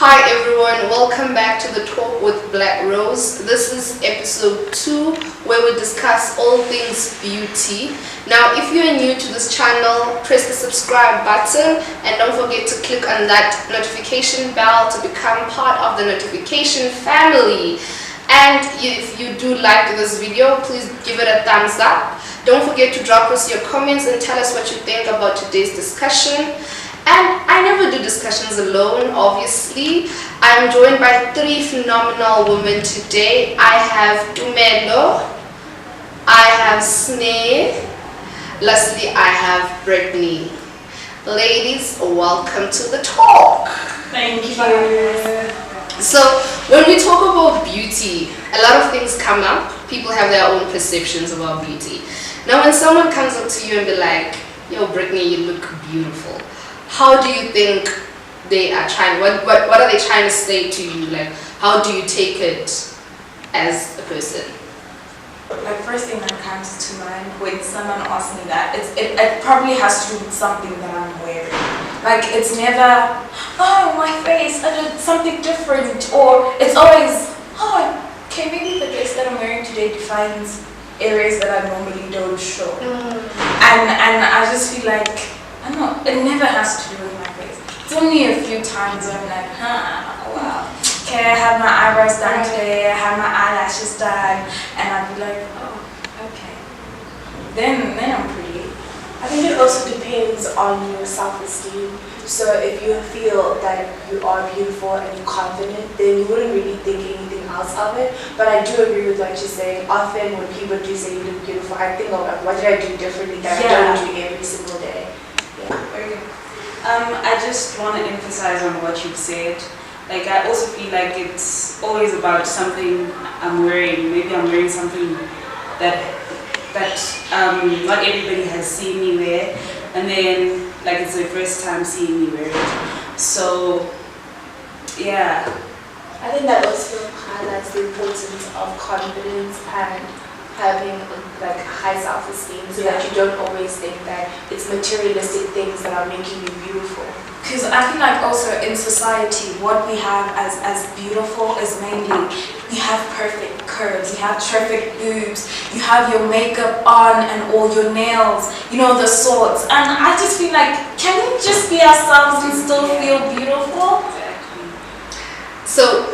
Hi everyone, welcome back to the Talk with Blackrose. This is episode 2 where we discuss all things beauty. Now if you are new to this channel, press the subscribe button and don't forget to click on that notification bell to become part of the notification family. And if you do like this video, please give it a thumbs up. Don't forget to drop us your comments and tell us what you think about today's discussion. And I never do discussions alone, obviously. I'm joined by 3 phenomenal women today. I have Tumelo, I have Sneh, lastly I have Britney. Ladies, welcome to the talk. Thank you. So when we talk about beauty, a lot of things come up. People have their own perceptions about beauty. Now when someone comes up to you and be like, yo Britney, you look beautiful, how do you think they are trying, what are they trying to say to you? Like, how do you take it as a person? Like, first thing that comes to mind when someone asks me that, it probably has to do with something that I'm wearing. Like, it's never, oh, my face, I did something different, or it's always, oh, okay, maybe the dress that I'm wearing today defines areas that I normally don't show. And I just feel like, I don't know, it never has to do with my face. It's only a few times where I'm like, wow. Okay, I have my eyebrows done today, I have my eyelashes done, and I'll be like, oh, okay. Then I'm pretty. I think it also depends on your self-esteem. So if you feel that you are beautiful and you're confident, then you wouldn't really think anything else of it. But I do agree with what you're saying. Often when people do say you look beautiful, I think, oh, what did I do differently that I don't do every single day? I just want to emphasize on what you've said. Like, I also feel like it's always about something I'm wearing. Maybe I'm wearing something that not everybody has seen me wear, and then like it's the first time seeing me wear it. So yeah, I think that also highlights the importance of confidence and having like high self-esteem, so that you don't always think that it's materialistic things that are making you beautiful. Because I feel like also in society, what we have as beautiful is mainly, you have perfect curves, you have terrific boobs, you have your makeup on and all your nails, you know, the sorts. And I just feel like, can we just be ourselves and still feel beautiful? So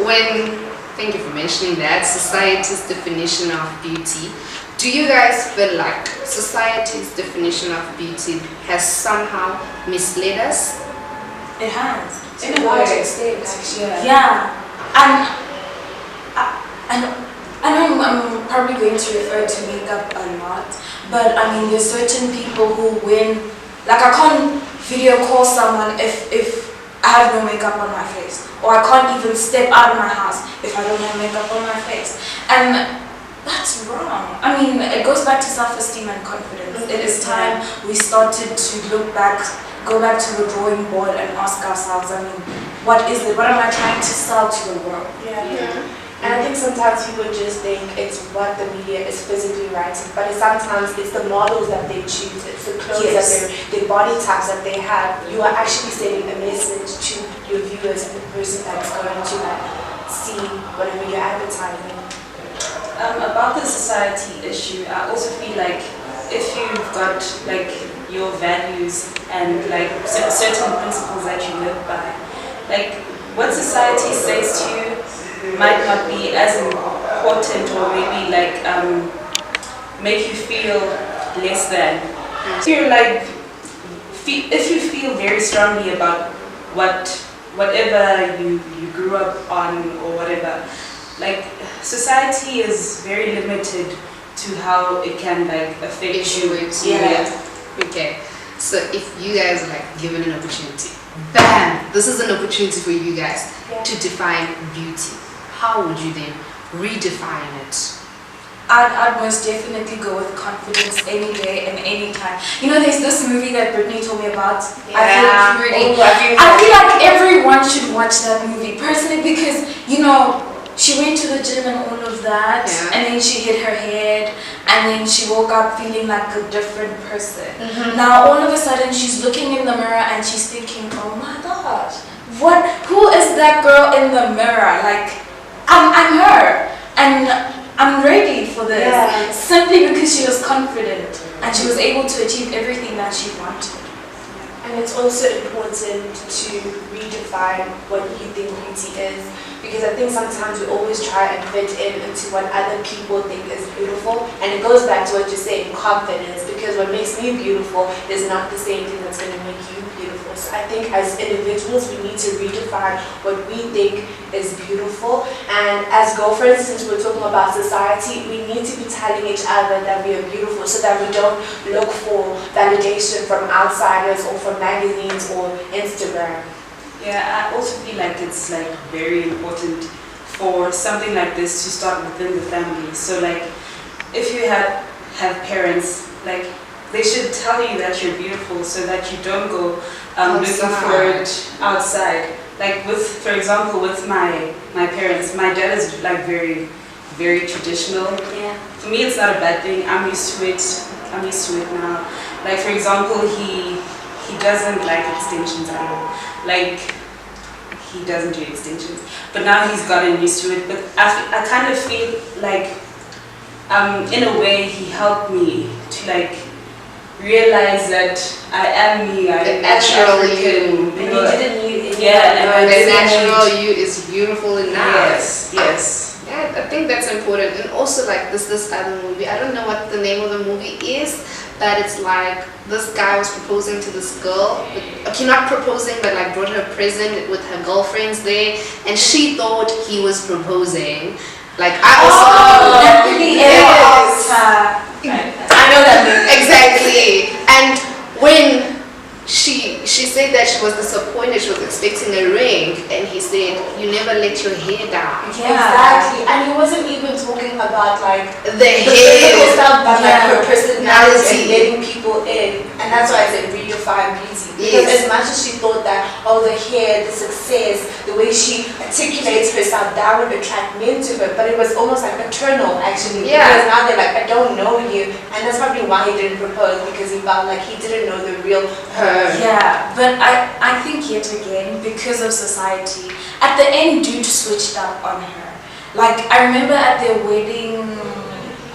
thank you for mentioning that, society's definition of beauty. Do you guys feel like society's definition of beauty has somehow misled us? It has. In a large extent, actually. Yeah. And I know I'm probably going to refer to makeup a lot, but I mean, there's certain people who like I can't video call someone if I have no makeup on my face, or I can't even step out of my house if I don't have makeup on my face. And that's wrong. I mean, it goes back to self-esteem and confidence. It is time we started to go back to the drawing board and ask ourselves, I mean, what is it? What am I trying to sell to the world? And I think sometimes people just think it's what the media is physically writing, but sometimes it's the models that they choose, it's the clothes that the body types that they have. You are actually sending a message to your viewers and the person that's going to see whatever you're advertising. About the society issue, I also feel like if you've got like your values and like certain principles that you live by, like what society says to you might not be as important, or maybe like make you feel less than. So you're like, if you feel very strongly about whatever you grew up on or whatever, like society is very limited to how it can like affect you. Okay, so if you guys are like given an opportunity, bam, this is an opportunity for you guys to define beauty, how would you then redefine it? I'd most definitely go with confidence any day and any time. You know, there's this movie that Britney told me about. I feel like everyone should watch that movie personally, because you know, she went to the gym and all of that, and then she hit her head, and then she woke up feeling like a different person. Now all of a sudden she's looking in the mirror and she's thinking, oh my gosh, who is that girl in the mirror. Like, I'm her, and I'm ready for this. Yeah. Simply because she was confident and she was able to achieve everything that she wanted. And it's also important to redefine what you think beauty is, because I think sometimes we always try and fit into what other people think is beautiful, and it goes back to what you're saying, confidence, because what makes me beautiful is not the same thing that's going to make you beautiful. So I think as individuals we need to redefine what we think is beautiful, and as girlfriends, since we're talking about society, we need to be telling each other that we are beautiful so that we don't look for validation from outsiders or from magazines or Instagram. Yeah, I also feel like it's like very important for something like this to start within the family. So like if you have parents, like they should tell you that you're beautiful so that you don't go looking for it outside. Like for example, with my parents, my dad is like very, very traditional. Yeah. For me, it's not a bad thing. I'm used to it now. Like for example, he doesn't like extensions at all. Like he doesn't do extensions. But now he's gotten used to it. But I kind of feel like in a way he helped me to like realize that I am me. I am natural African. And you didn't need it. Yeah, and The natural you is beautiful enough. Yes. Yeah, I think that's important. And also like this other movie, I don't know what the name of the movie is, but it's like this guy was proposing to this girl. Okay, not proposing, but like brought her present with her girlfriends there, and she thought he was proposing. Like I also Yes. I know that movie. Exactly. And when she said that she was disappointed, she was expecting a ring, and he said, "You never let your hair down." Yeah. Exactly. And he wasn't even talking about like The physical hair. stuff, but like Yeah. her personality and letting people in. And that's why I said redefine beauty. Because Yes. as much as she thought that, oh, the hair, the success, the way she articulates herself, that would attract men to her. But it was almost like maternal, actually. Yeah. Because now they're like, I don't know you. And that's probably why he didn't propose, because he felt like he didn't know the real her. Yeah, but I think yet again, because of society, at the end, dude switched up on her. Like, I remember at their wedding,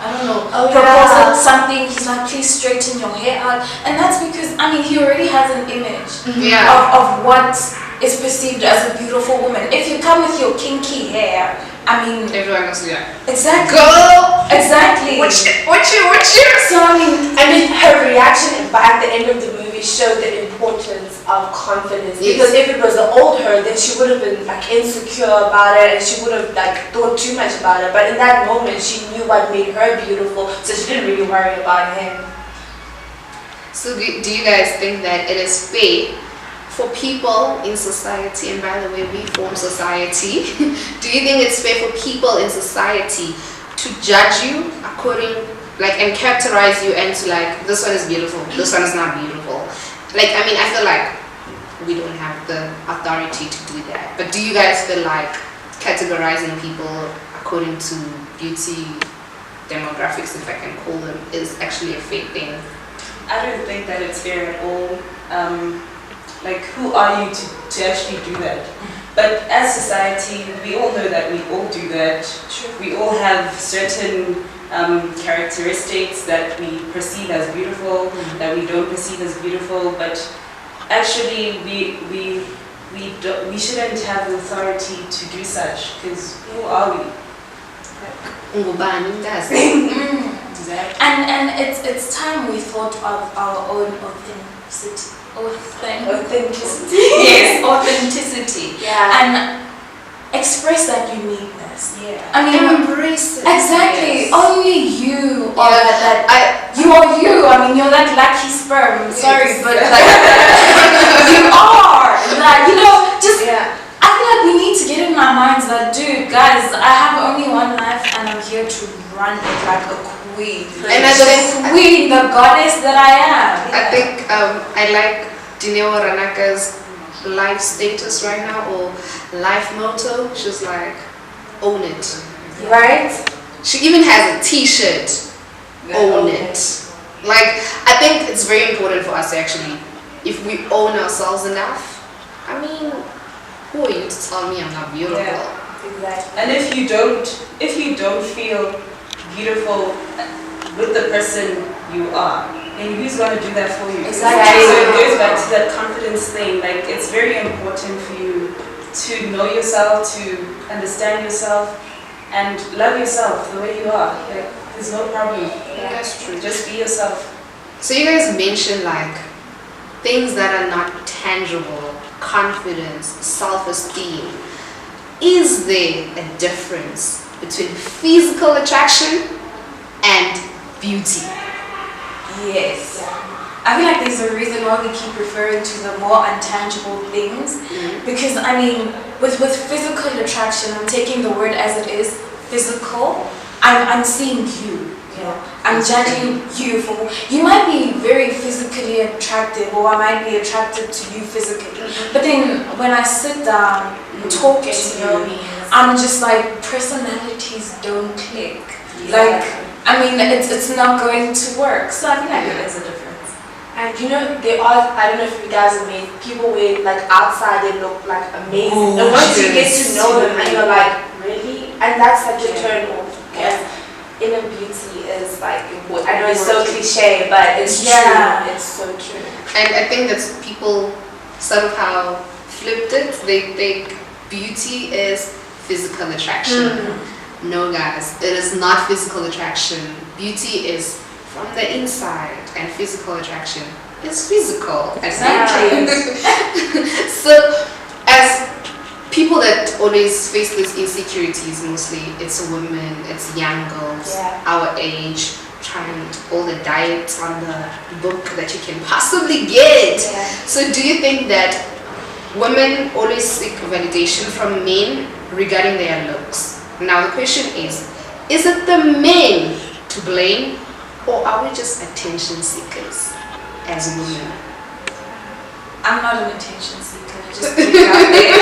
I don't know, proposal something, he's like, please straighten your hair out. And that's because, I mean, he already has an image of what is perceived as a beautiful woman. If you come with your kinky hair, I mean, Everyone knows that. exactly. Girl! Exactly. What you? So I mean, her reaction at the end of the movie showed the importance of confidence. Yes. Because if it was the old her, then she would have been like insecure about it, and she would have like thought too much about it. But in that moment, she knew what made her beautiful, so she didn't really worry about him. So do you guys think that it is fair for people in society, and by the way, we form society, do you think it's fair for people in society to judge you according, like, and characterize you into like, this one is beautiful, this one is not beautiful? Like, I mean, I feel like we don't have the authority to do that. But do you guys feel like categorizing people according to beauty demographics, if I can call them, is actually a fair thing? I don't think that it's fair at all. Like, who are you to actually do that? But as society, we all know that we all do that. We all have certain characteristics that we perceive as beautiful, that we don't perceive as beautiful. But actually, we shouldn't have the authority to do such, because who are we? Exactly. And it's time we thought of our own authenticity. Authenticity. Yes, authenticity. Yeah. And express that uniqueness. Yeah. I mean, Embrace it. exactly. Yes. Only you are Yeah, that. You are you. I mean, you're that lucky sperm. Sorry, Yes. but like you are. Like, you know, just. Yeah. I feel like we need to get in our minds that, dude, guys, I have only one life and I'm here to run it like a queen. And I think Queen, the goddess that I am. I think I like Dineo Ranaka's life status right now, or life motto. She's like, own it. Right? She even has a t-shirt, own it. Like, I think it's very important for us to actually, if we own ourselves enough, I mean, who are you to tell me I'm not beautiful? Yeah, exactly. And if you don't feel beautiful with the person you are, then who's going to do that for you? Exactly. So it goes back to that confidence thing. Like, it's very important for you to know yourself, to understand yourself, and love yourself the way you are. Like, there's no problem. That's true. Just be yourself. So you guys mentioned like things that are not tangible, confidence, self-esteem. Is there a difference between physical attraction and beauty? Yes. I feel like there's a reason why we keep referring to the more intangible things. Because I mean, with physical attraction, I'm taking the word as it is, physical. I'm seeing you. You know, I'm judging you for. You might be very physically attractive, or I might be attracted to you physically. But then when I sit down and talk to you, I'm just like, personalities don't click. Like, I mean, it's not going to work. So I feel like there is a difference. And you know, they all, I don't know if you guys have made people with like outside they look like amazing. And once you get to know them and you're like, really? And that's like your turn off. Because inner beauty is like, I know it's so cliche, but it's true. It's so true. And I think that people somehow flipped it. They think beauty is physical attraction. No, guys, it is not physical attraction. Beauty is from the inside, and physical attraction is physical. Exactly. So, as people that always face these insecurities, mostly it's women, it's young girls, our age, trying all the diets on the book that you can possibly get. So, do you think that women always seek validation from men regarding their looks? Now the question is it the men to blame, or are we just attention seekers as women? I'm not an attention seeker, just put it out there.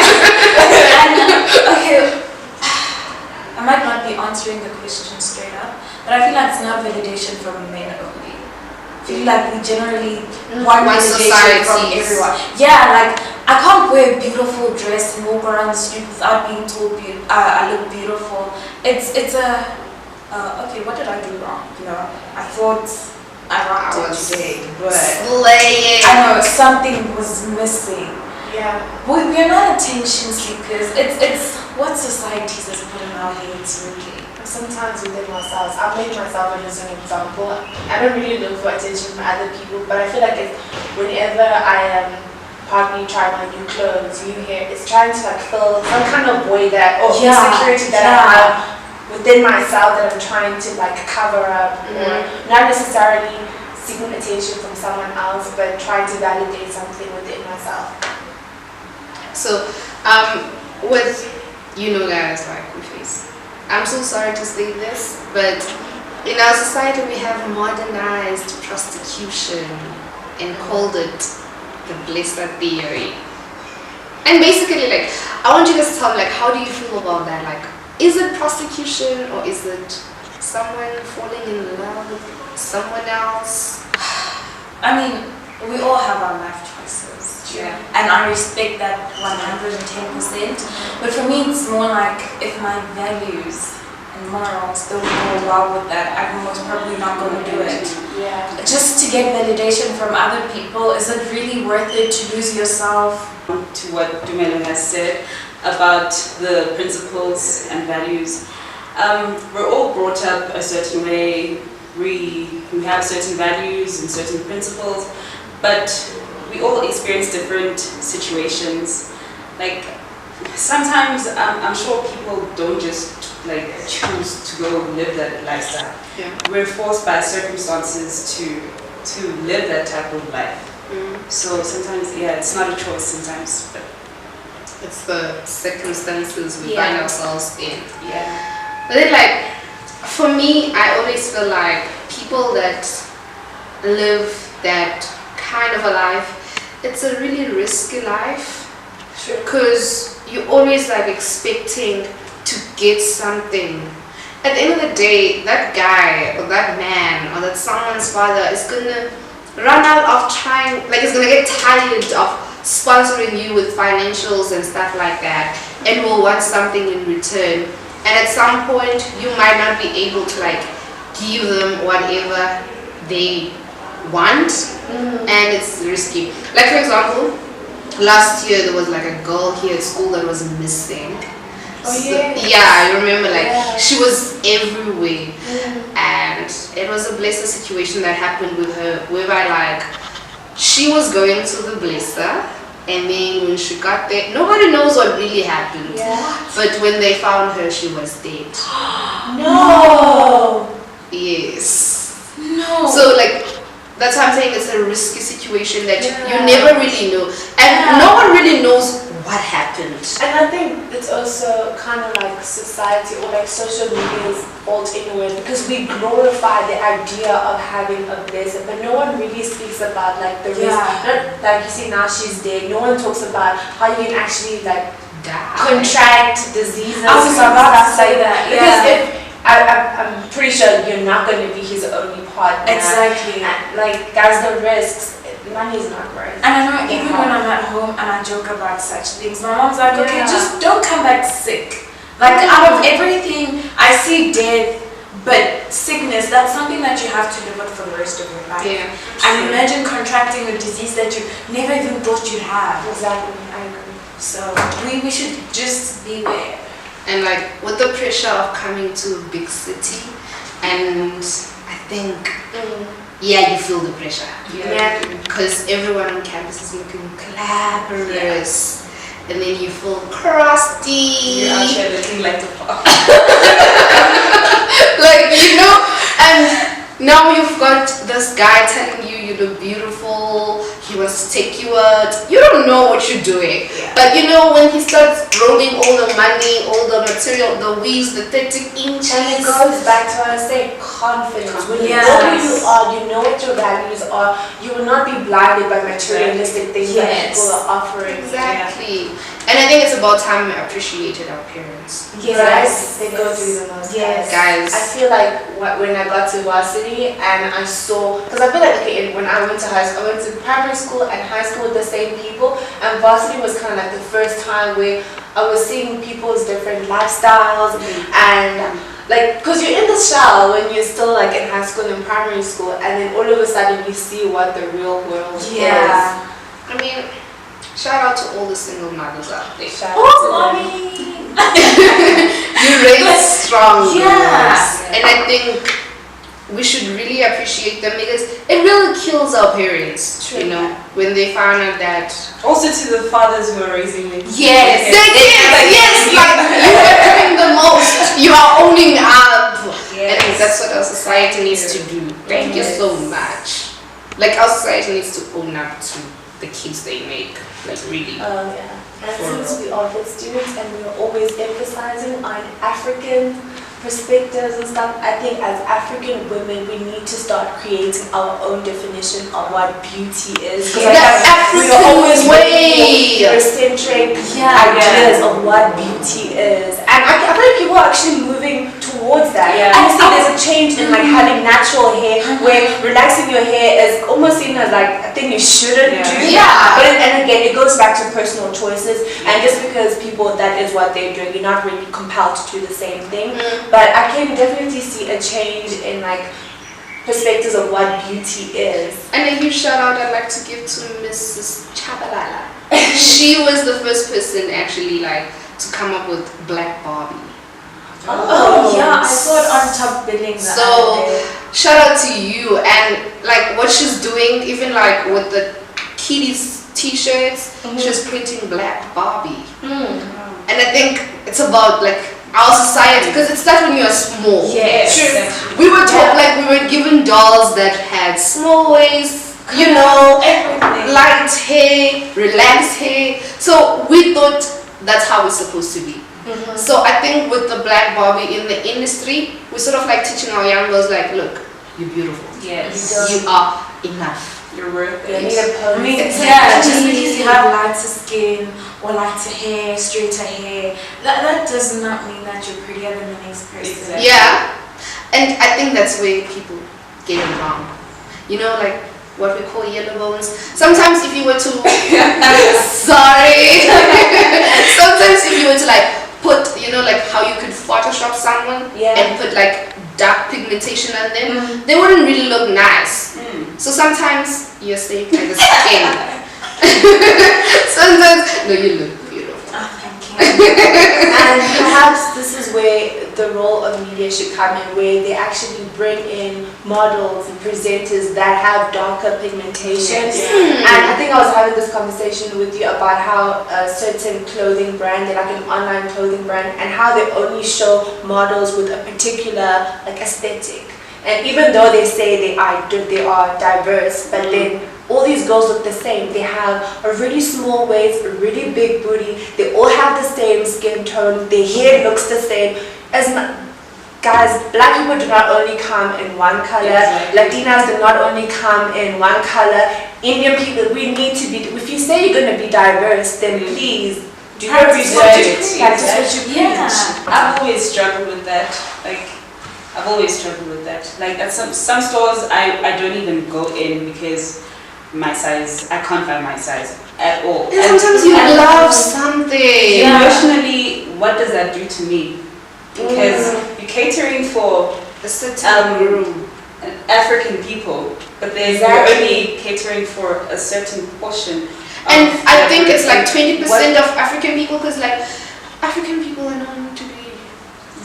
Okay, I might not be answering the question straight up, but I feel like it's not validation from men only. I feel like we generally want validation from everyone. Yeah, like, I can't wear a beautiful dress and walk around the street without being told I look beautiful. It's a okay, what did I do wrong? You know, I thought I rocked it today, but I know something was missing. Yeah. We're not attention seekers. It's what society has put in our heads, really. Sometimes within myself, I'll make myself as an example. I don't really look for attention from other people, but I feel like whenever I am partly trying on new clothes, new hair, it's trying to like fill some kind of void that insecurity that I have within myself that I'm trying to like cover up, or not necessarily seeking attention from someone else, but trying to validate something within myself. So, with guys like we face, I'm so sorry to say this, but in our society we have modernized prostitution and called it the blister theory. And basically, like, I want you guys to tell me, like, how do you feel about that? Like, is it prostitution, or is it someone falling in love with someone else? I mean, we all have our life choices. And I respect that 110%. But for me, it's more like, if my values and morals don't go well with that, I'm most probably not going to do it. Just to get validation from other people, is it really worth it to lose yourself? To what Tumelo has said about the principles and values. We're all brought up a certain way. We have certain values and certain principles, but we all experience different situations. Like, sometimes I'm sure people don't just like choose to go live that lifestyle. We're forced by circumstances to live that type of life. So sometimes, it's not a choice sometimes, but it's the circumstances we find ourselves in. Yeah. But then, like, for me, I always feel like people that live that kind of a life, it's a really risky life. Because you're always like expecting to get something. At the end of the day, that guy or that man or that someone's father is gonna run out of trying, like, is gonna get tired of sponsoring you with financials and stuff like that, and will want something in return. And at some point, you might not be able to like give them whatever they want, and it's risky. Like for example, last year there was like a girl here at school that was missing. Yeah, I remember like she was everywhere, and it was a blesser situation that happened with her, whereby like she was going to the blesser, and then when she got there, nobody knows what really happened. But when they found her, she was dead. No. Yes. No. So like that's why I'm saying it's a risky situation that you never really know, and no one really knows what happened. And I think it's also kind of like society or like social media's fault in a way, because we glorify the idea of having a blessing, but no one really speaks about like the risk. Not, like you see now she's dead. No one talks about how you can actually like contract diseases. I was about to say that. Because if I'm pretty sure you're not going to be his only partner. Exactly. And, like, there's the risks. Money is not right. And I know even when I'm at home and I joke about such things, my mom's like, okay, just don't come back sick. Like out of everything, I see death, but sickness, that's something that you have to live with for the rest of your life. And imagine contracting a disease that you never even thought you'd have. Exactly, I agree. So we should just beware. And like with the pressure of coming to a big city, and I think you feel the pressure. Because everyone on campus is looking glamorous, and then you feel crusty. You're out here looking like a pop. Like, you know, and now you've got this guy telling you you look beautiful, he wants to take you out. You don't know what you're doing. But you know, when he starts rolling all the money, all the material, the weaves, the 30 inches. And it goes back to what I say, confidence. When you know who you are, you know what your values are, you will not be blinded by materialistic things that people are offering. Exactly. And I think it's about time we appreciated our parents. They go through the most. Guys. I feel like when I got to varsity and I saw, because I feel like when I went to high school, I went to primary school and high school with the same people, and varsity was kind of like the first time where I was seeing people's different lifestyles and like, because you're in the shell when you're still like in high school and primary school, and then all of a sudden you see what the real world is. I mean, shout out to all the single mothers out there. Mommy! You raised strong girls. And I think we should really appreciate them, because it really kills our parents, you know, when they find out that. Also to the fathers who are raising them. Yes, like you are doing the most. You are owning up. And that's what our society needs to do. Thank you so much. Like our society needs to own up to the kids they make. Like really. And since we are good students and we are always emphasizing on African perspectives and stuff, I think as African women we need to start creating our own definition of what beauty is. That's African always way. Eurocentric ideas of what beauty is, and I feel like people are actually moving towards that. I see there's a change in like having natural hair, where relaxing your hair is almost seen as like a thing you shouldn't do. But and again, it goes back to personal choices, and just because people that is what they're doing, you're not really compelled to do the same thing. But I can definitely see a change in like perspectives of what beauty is. And a huge shout out I'd like to give to Mrs. Chabalala. She was the first person actually like to come up with Black Barbie. I saw it on top billing. So shout out to you, and like what she's doing, even like with the kiddies t-shirts, she's printing Black Barbie. And I think it's about like our society, because it starts when you are small. We were taught like we were given dolls that had small waist, you know, light hair, relaxed hair. So we thought that's how it's supposed to be. So I think with the Black Barbie in the industry, we're sort of like teaching our young girls like, look, you're beautiful. You are enough. You're worth it. I mean, just because you have lighter skin or lighter hair, straighter hair, that does not mean that you're prettier than the next person. And I think that's where people get it wrong. You know, like what we call yellow bones. Sometimes if you were to sorry. Sometimes if you were to like put, you know, like how you could Photoshop someone and put like dark pigmentation on them, they wouldn't really look nice. So sometimes you're same kind of skin. Sometimes no, you look beautiful. Oh, thank you. And perhaps this is where the role of media should come in, where they actually bring in models and presenters that have darker pigmentation. And I think I was having this conversation with you about how a certain clothing brand, they're like an online clothing brand, and how they only show models with a particular like aesthetic. And even though they say they are diverse, but then all these girls look the same. They have a really small waist, a really big booty. They all have the same skin tone. Their hair looks the same. Guys, black people do not only come in one color. Latinas do not only come in one color. Indian people, we need to be. If you say you're going to be diverse, then please do your research. Practice what you preach. I've always struggled with that. I've always struggled with that. Like at some stores, I don't even go in because my size, I can't find my size at all. And sometimes you love something. Emotionally, what does that do to me? Because you're catering for a certain group, African people, but then you're only catering for a certain portion. And I think it's like 20% of African people, because like African people are known to be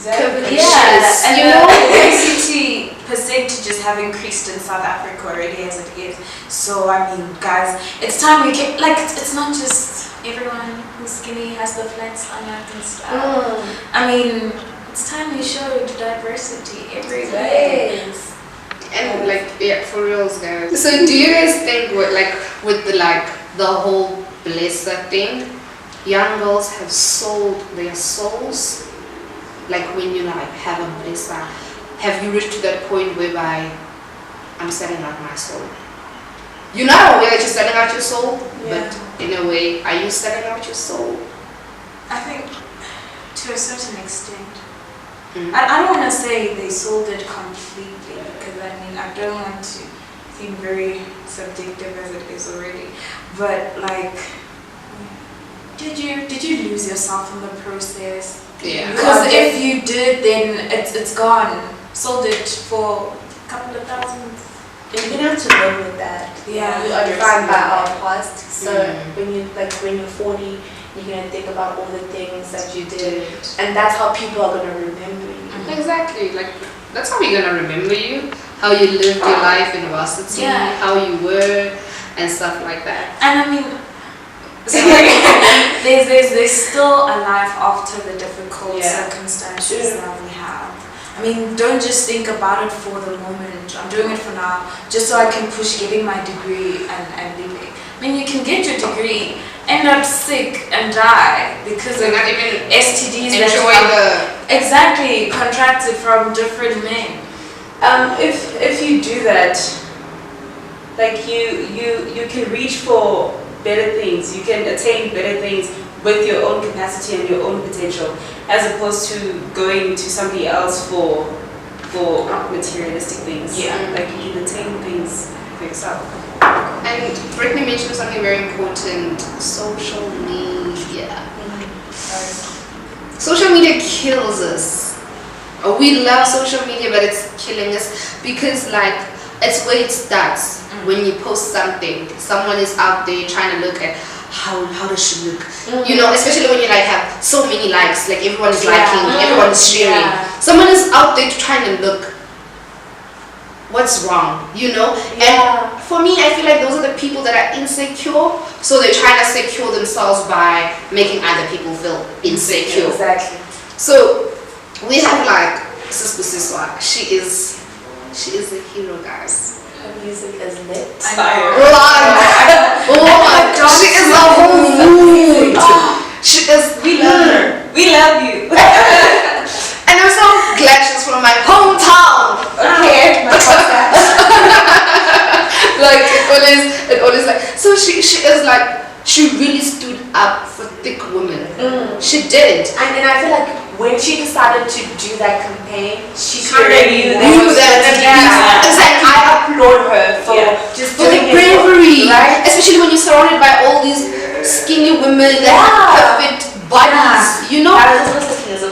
curvaceous, and you know. obesity percentages have increased in South Africa already as it is. So I mean, guys, it's time we get like it's not just everyone who's skinny has the flat stomach and stuff. I mean, it's time we showed diversity everywhere. Yes. And like for reals, guys. So do you guys think with the whole blesser thing, young girls have sold their souls? Like when you like have a blesser, have you reached to that point whereby I'm selling out my soul? You're not aware that you're selling out your soul, but in a way, are you selling out your soul? I think to a certain extent. I don't want to say they sold it completely, because I mean I don't want to seem very subjective as it is already. But like, did you lose yourself in the process? Yeah. Because if you did, then it's gone. Sold it for a couple of thousands. You're gonna have to live with that. Yeah. We are defined by our past. So when you're 40, you're gonna think about all the things that you did, and that's how people are gonna remember you. Exactly. Like that's how we're gonna remember you. How you lived your life in varsity, how you were, and stuff like that. And I mean, there's still a life after the difficult circumstances that we have. I mean, don't just think about it for the moment. I'm doing it for now, just so I can push getting my degree and leaving. I mean, you can get your degree, end up sick and die because of not even STDs contracted from different men. If you do that, like you can reach for better things. You can attain better things with your own capacity and your own potential, as opposed to going to somebody else for materialistic things. Like you can attain things for yourself. And Britney mentioned something very important: social media. Social media kills us. We love social media, but it's killing us because like it's where it starts. When you post something, someone is out there trying to look at how does she look, you know, especially when you like have so many likes, like everyone is liking, everyone is sharing. Someone is out there trying to look what's wrong, you know. And for me, I feel like those are the people that are insecure, so they're trying to secure themselves by making other people feel insecure. Exactly. So we have like Sister Siswa. She is a hero, guys. Her music is lit. Oh my god, she is a whole mood. She is. We love her. We love you. And I'm so glad she's from my hometown. Okay. Like it always like, so she is like, she really stood up for thick women. She did. And then I feel like when she decided to do that campaign, she kind of knew that. It's like I applaud her for just for the doing bravery, it, right? Especially when you're surrounded by all these skinny women that have perfect bodies, you know.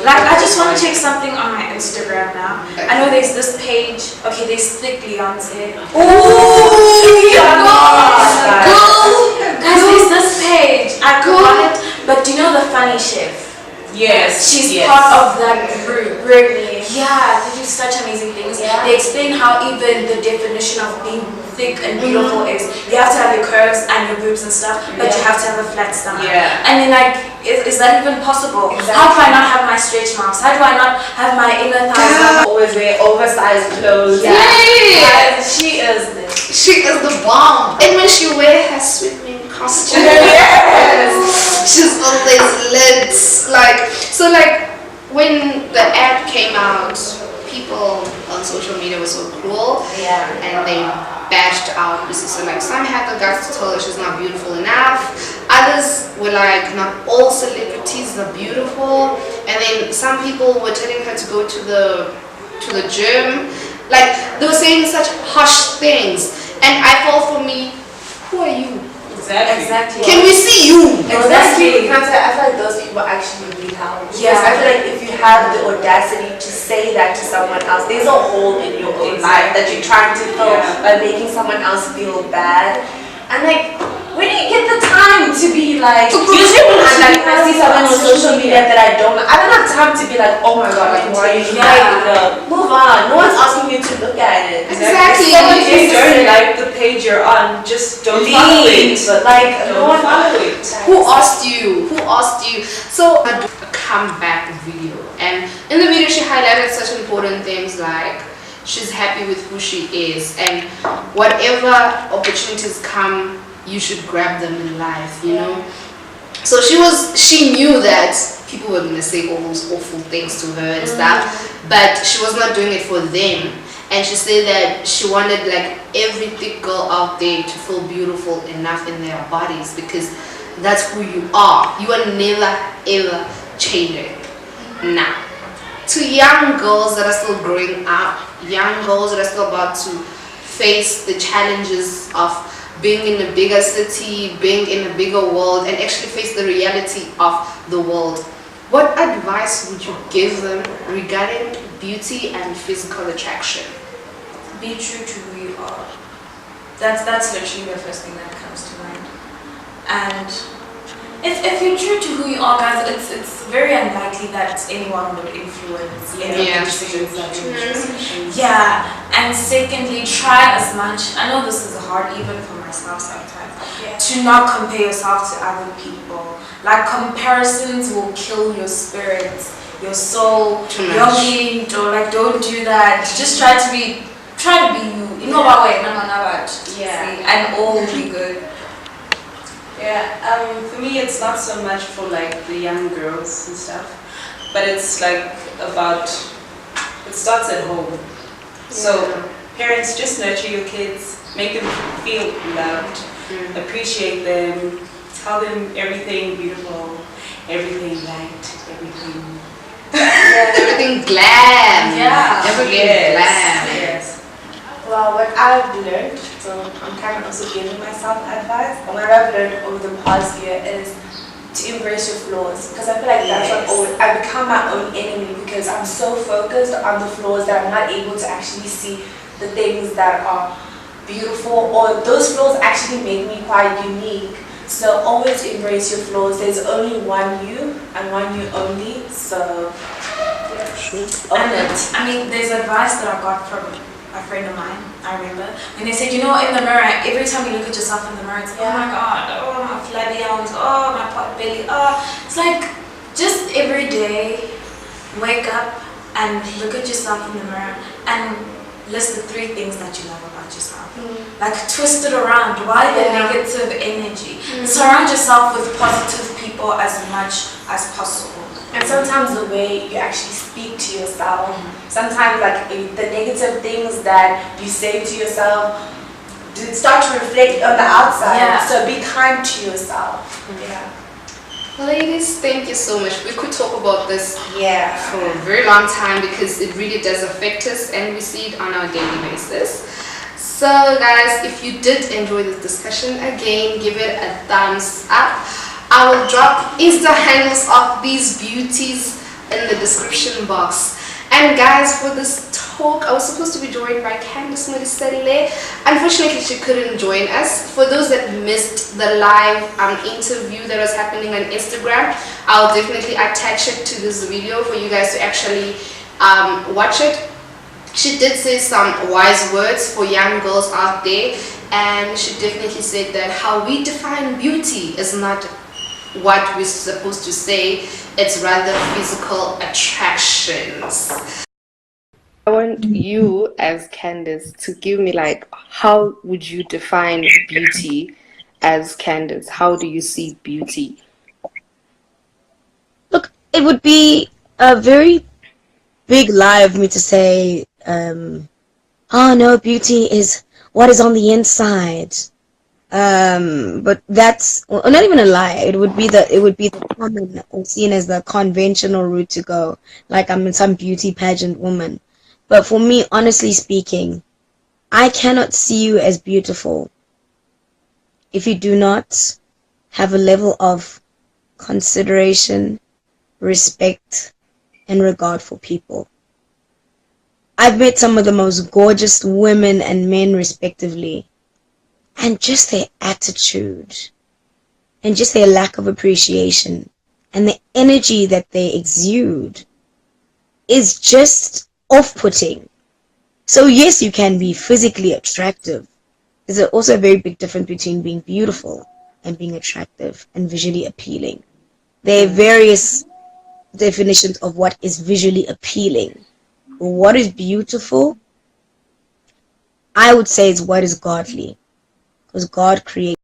Like, I just want to check something on my Instagram now. I know there's this page. Okay, there's Thick Beyonce. Guys, there's this page. I got it. But do you know the Funny Chef? Yes. She's part of that group. Britney. Yeah, they do such amazing things. They explain how even the definition of being thick and beautiful is you have to have your curves and your boobs and stuff, but you have to have a flat stomach. And then like, is that even possible? How do I not have my stretch marks? How do I not have my inner thighs? Always wear oversized clothes. She is the bomb. And when she wears her swimming costume, she's always lit. Like when the ad came out, people on social media were so cruel, and they bashed out Missy. So like, some had the guts to tell her she's not beautiful enough. Others were like, not all celebrities are beautiful. And then some people were telling her to go to the gym. Like, they were saying such harsh things. And I thought, for me, who are you? Exactly. Can we see you? Exactly. I feel like those people actually need help. Yes. I feel like if you have the audacity to say that to someone else, there's a hole in your own life that you're trying to fill by making someone else feel bad. And like, when do you get the time to be like, usually when I see someone on social media that I don't have time to be like, oh my god, like, why are you move on. No one's asking you to look at it. Exactly. If you don't like the page you're on, just don't follow it. But like, don't follow it. Who asked you? So I do a comeback video, and in the video she highlighted such important things like she's happy with who she is, and whatever opportunities come, you should grab them in life, you know. So she knew that people were gonna say all those awful things to her and stuff, but she was not doing it for them. And she said that she wanted like every thick girl out there to feel beautiful enough in their bodies, because that's who you are. You are never ever changing. Now, to young girls that are still growing up, young girls that are still about to face the challenges of being in a bigger city, being in a bigger world, and actually face the reality of the world, what advice would you give them regarding beauty and physical attraction? Be true to who you are. That's literally the first thing that comes to mind. And if you're true to who you are, guys, it's very unlikely that anyone would influence any of the decisions that you choose. And secondly, try as much. I know this is hard even for myself sometimes, to not compare yourself to other people. Like, comparisons will kill your spirit, your soul, your being. Don't do that. Just try to be you. You know about way, and all will be good. For me, it's not so much for like the young girls and stuff, but it's like about, it starts at home. So parents, just nurture your kids, make them feel loved, appreciate them, tell them everything beautiful, everything light, everything everything glam. Everything glam. Yes. Well, what I've learned, so I'm kind of also giving myself advice, and what I've learned over the past year is to embrace your flaws, because I feel like that's what I become my own enemy, because I'm so focused on the flaws that I'm not able to actually see the things that are beautiful, or those flaws actually make me quite unique. So always embrace your flaws. There's only one you and one you only, so own it. I mean, there's advice that I got from a friend of mine, I remember, when they said, you know, in the mirror, every time you look at yourself in the mirror, it's oh my god, oh my flabby arms, oh my pot belly, it's like, just every day, wake up and look at yourself in the mirror and list the 3 things that you love about yourself. Like, twist it around. Why the negative energy? Surround yourself with positive people as much as possible. And sometimes the way you actually speak to yourself, sometimes like the negative things that you say to yourself start to reflect on the outside. So be kind to yourself. Ladies, thank you so much. We could talk about this Yeah. for a very long time because it really does affect us and we see it on our daily basis. So guys, if you did enjoy this discussion, again, give it a thumbs up. I will drop Insta handles of these beauties in the description box. And guys, for this talk, I was supposed to be joined by Candice Modiselle. Unfortunately, she couldn't join us. For those that missed the live interview that was happening on Instagram, I'll definitely attach it to this video for you guys to actually watch it. She did say some wise words for young girls out there, and she definitely said that how we define beauty is not what we're supposed to say, it's rather physical attractions. I want you as Candice to give me like, how would you define beauty as Candice? How do you see beauty? Look, it would be a very big lie of me to say, oh no, beauty is what is on the inside. But that's not even a lie. It would be the common or seen as the conventional route to go. Like I'm some beauty pageant woman. But for me, honestly speaking, I cannot see you as beautiful if you do not have a level of consideration, respect, and regard for people. I've met some of the most gorgeous women and men respectively, and just their attitude and just their lack of appreciation and the energy that they exude is just off-putting. So yes, you can be physically attractive. There's also a very big difference between being beautiful and being attractive and visually appealing. There are various definitions of what is visually appealing. What is beautiful, I would say, is what is godly. Because God created.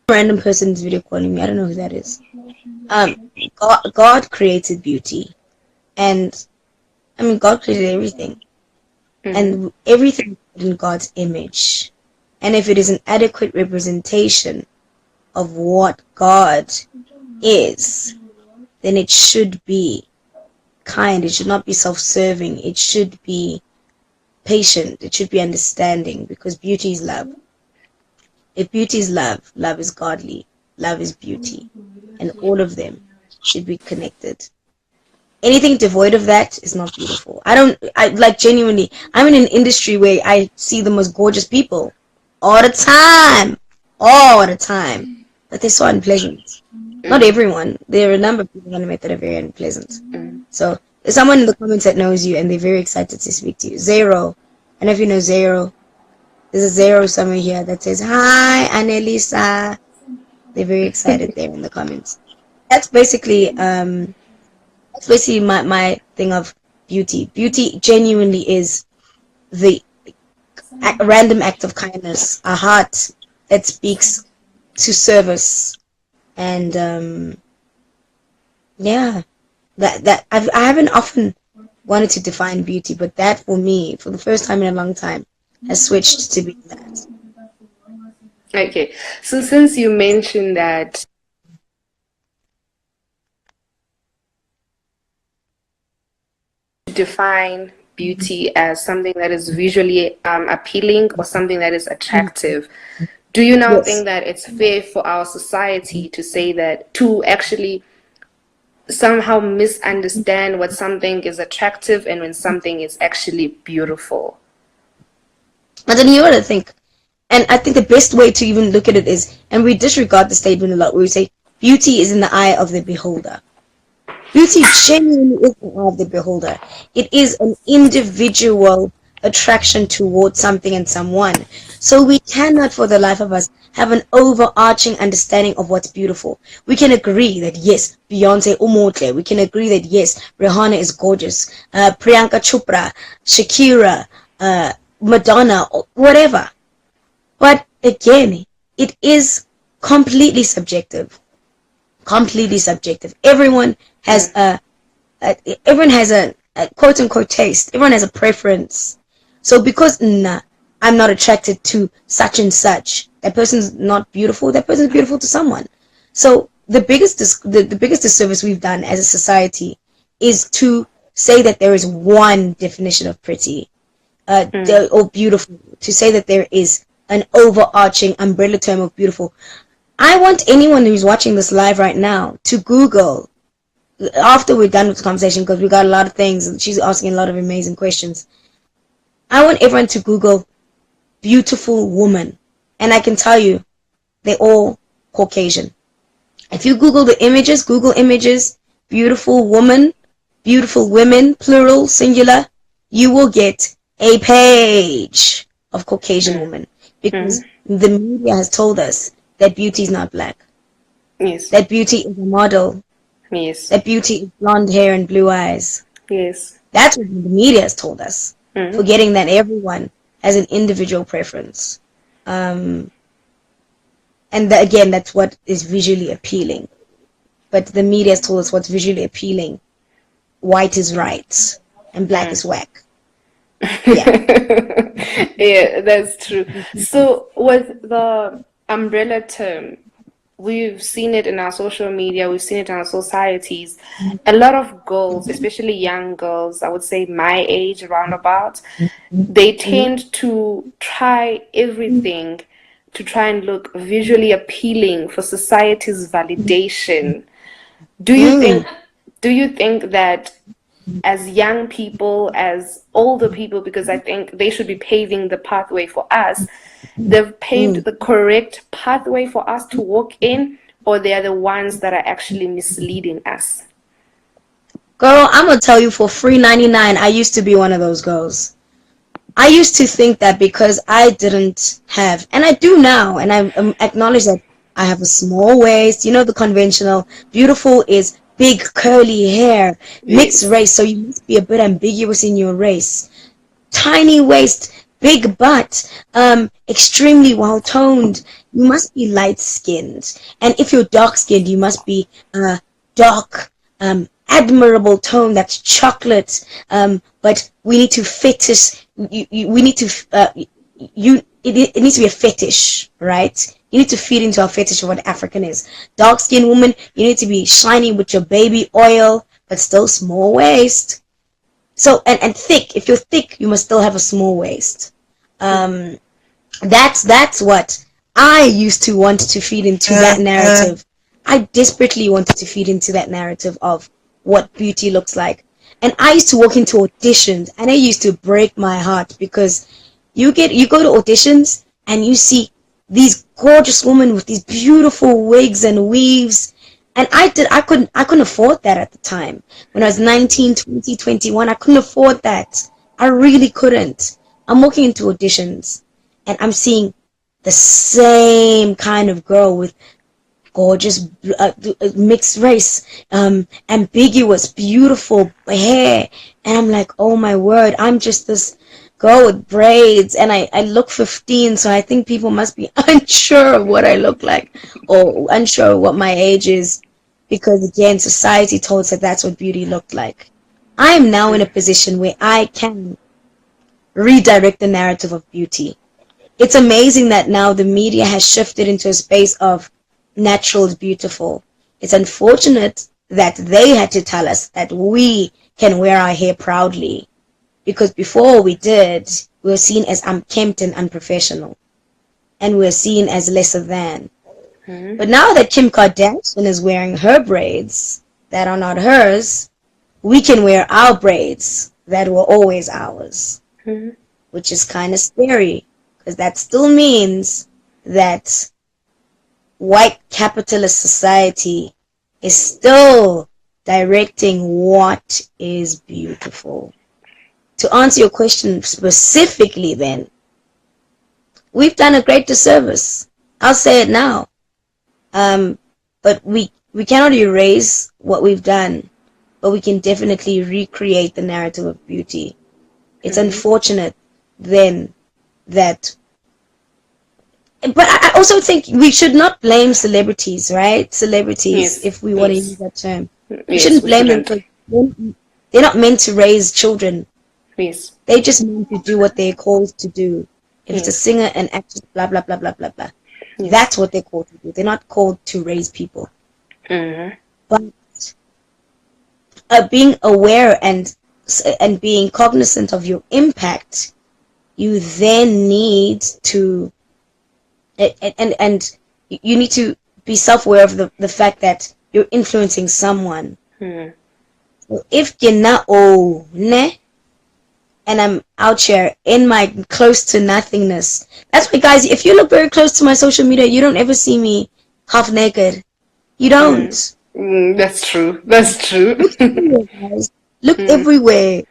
Random person is video calling me. I don't know who that is. God created beauty, and I mean God created everything, and everything in God's image. And if it is an adequate representation of what God is, then it should be kind. It should not be self-serving. It should be patient. It should be understanding, because beauty is love. If beauty is love, love is godly, love is beauty, and all of them should be connected. Anything devoid of that is not beautiful. I like, genuinely, I'm in an industry where I see the most gorgeous people all the time, but they're so unpleasant. Not everyone. There are a number of people I met that are very unpleasant. So there's someone in the comments that knows you and they're very excited to speak to you. Zero. I don't know if you know Zero. There's a Zero somewhere here that says, hi, Annelisa. They're very excited there in the comments. That's basically my thing of beauty. Beauty genuinely is the random act of kindness, a heart that speaks to service. And yeah, that I haven't often wanted to define beauty, but that for me, for the first time in a long time, has switched to be that. Okay, so since you mentioned that define beauty as something that is visually appealing or something that is attractive, do you now think that it's fair for our society to say that, to actually somehow misunderstand what something is attractive and when something is actually beautiful? And then you know what I think? And I think the best way to even look at it is, and we disregard the statement a lot, where we say beauty is in the eye of the beholder. Beauty genuinely is in the eye of the beholder. It is an individual attraction towards something and someone. So we cannot for the life of us have an overarching understanding of what's beautiful. We can agree that yes, Beyonce umotle. We can agree that yes, Rihanna is gorgeous. Priyanka Chopra, Shakira, Madonna, whatever. But again, it is completely subjective. Completely subjective. Everyone has a quote unquote taste. Everyone has a preference. So because I I'm not attracted to such and such. That person's not beautiful. That person's beautiful to someone. So the biggest disservice we've done as a society is to say that there is one definition of pretty or beautiful. To say that there is an overarching umbrella term of beautiful. I want anyone who's watching this live right now to Google, after we're done with the conversation, because we got a lot of things and she's asking a lot of amazing questions. I want everyone to Google beautiful woman, and I can tell you they're all Caucasian. If you Google images, beautiful woman, beautiful women, plural, singular, you will get a page of Caucasian women, because the media has told us that beauty is not black. Yes. That beauty is a model. Yes. That beauty is blonde hair and blue eyes. Yes. That's what the media has told us, forgetting that everyone has an individual preference. And again, that's what is visually appealing. But the media has told us what's visually appealing. White is right, and black is whack. Yeah. Yeah, that's true. So with the umbrella term, we've seen it in our social media, we've seen it in our societies. A lot of girls, especially young girls, I would say my age roundabout, they tend to try everything to try and look visually appealing for society's validation. Do you think that as young people, as older people, because I think they should be paving the pathway for us, they've paved the correct pathway for us to walk in, or they are the ones that are actually misleading us? Girl, I'm gonna tell you, for free 99, I used to be one of those girls. I used to think that because I didn't have, and I do now, and I acknowledge that I have a small waist, the conventional, beautiful is big curly hair, mixed race, so you must be a bit ambiguous in your race. Tiny waist, big butt, extremely well-toned, you must be light-skinned. And if you're dark-skinned, you must be dark, admirable tone, that's chocolate, but we need to fetish, it needs to be a fetish, right? You need to feed into our fetish of what African is. Dark-skinned woman, you need to be shiny with your baby oil, but still small waist. So, and thick. If you're thick, you must still have a small waist. That's what I used to want to feed into, that narrative. I desperately wanted to feed into that narrative of what beauty looks like. And I used to walk into auditions, and it used to break my heart, because you go to auditions and you see these gorgeous women with these beautiful wigs and weaves, and I couldn't afford that at the time. When I was 19, 20, 21, I couldn't afford that. I really couldn't. I'm walking into auditions and I'm seeing the same kind of girl with gorgeous mixed race, ambiguous, beautiful hair, and I'm like, oh my word, I'm just this girl with braids, and I look 15, so I think people must be unsure of what I look like, or unsure of what my age is, because again, society told us that that's what beauty looked like. I am now in a position where I can redirect the narrative of beauty. It's amazing that now the media has shifted into a space of natural is beautiful. It's unfortunate that they had to tell us that we can wear our hair proudly, because before we did, we were seen as unkempt and unprofessional, and we were seen as lesser than. But now that Kim Kardashian is wearing her braids that are not hers, we can wear our braids that were always ours, which is kind of scary, because that still means that white capitalist society is still directing what is beautiful. To answer your question specifically then, we've done a great disservice. I'll say it now. But we cannot erase what we've done, but we can definitely recreate the narrative of beauty. It's unfortunate then that, but I also think we should not blame celebrities, right? Celebrities, if we want to use that term. We shouldn't blame them, because they're not meant to raise children. They just meant to do what they're called to do. If it's a singer, an actress, blah, blah, blah, blah, blah, blah. Yes. That's what they're called to do. They're not called to raise people. But being aware and being cognizant of your impact, you then need to and you need to be self-aware of the fact that you're influencing someone. So if you're not and I'm out here in my close to nothingness, that's why, guys, if you look very close to my social media, you don't ever see me half naked. You don't. That's true. That's true. Look everywhere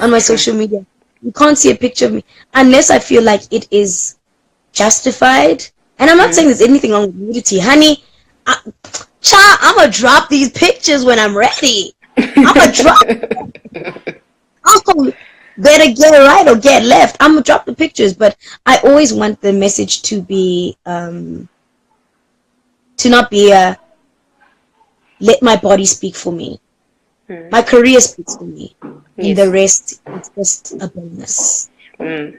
on my social media. You can't see a picture of me unless I feel like it is justified. And I'm not saying there's anything wrong with nudity, honey. I'm gonna drop these pictures when I'm ready. I'm gonna drop. Uncle, better get it right or get left. I'm gonna drop the pictures, but I always want the message to be to not be let my body speak for me. My career speaks for me. And the rest is just a bonus. So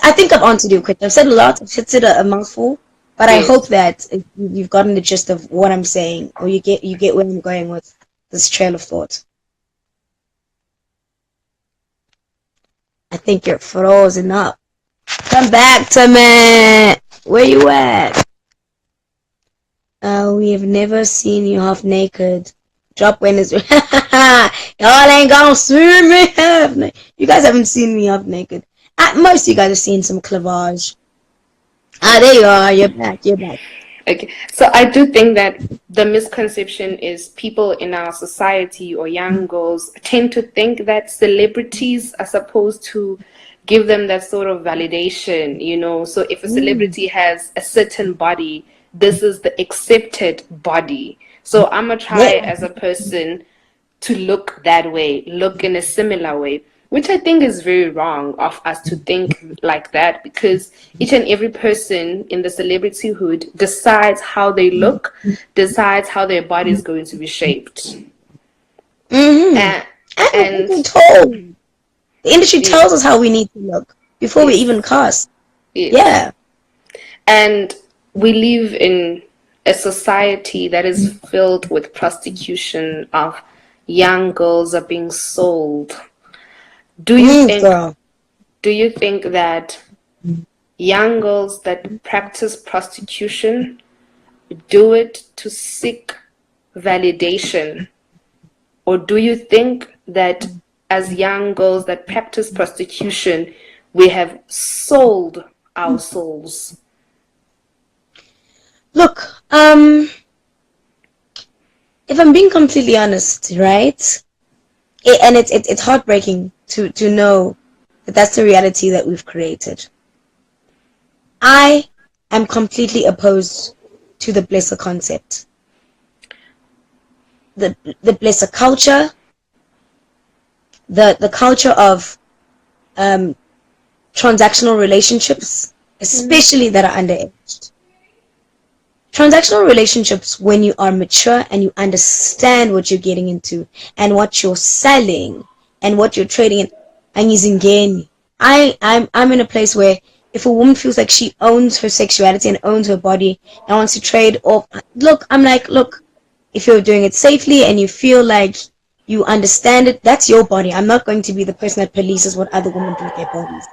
I think I've answered your question. I've said a lot. I've said a mouthful, but I hope that you've gotten the gist of what I'm saying, or you get where I'm going with this trail of thought. I think you're frozen up. Come back to me. Where you at? We have never seen you half naked. Drop when it's y'all ain't gonna see me half naked. You guys haven't seen me half naked. At most, you guys have seen some cleavage. There you are. You're back. You're back. Okay, so I do think that the misconception is people in our society or young girls tend to think that celebrities are supposed to give them that sort of validation, you know. So if a celebrity has a certain body, this is the accepted body. So I'm gonna try as a person to look that way, look in a similar way, which I think is very wrong of us to think like that, because each and every person in the celebrityhood decides how they look, decides how their body is going to be shaped. And the industry tells us how we need to look before we even cast. Yeah. And we live in a society that is filled with prostitution of young girls are being sold. Do you think that young girls that practice prostitution do it to seek validation? Or do you think that as young girls that practice prostitution, we have sold our souls? Look, if I'm being completely honest, right? And it's heartbreaking to know that that's the reality that we've created. I am completely opposed to the blesser concept. The blesser culture, the culture of transactional relationships, especially that are underaged. Transactional relationships, when you are mature and you understand what you're getting into and what you're selling and what you're trading in, and using gain. I'm in a place where if a woman feels like she owns her sexuality and owns her body and wants to trade off, I'm like, look, if you're doing it safely and you feel like you understand it, that's your body. I'm not going to be the person that polices what other women do with their bodies.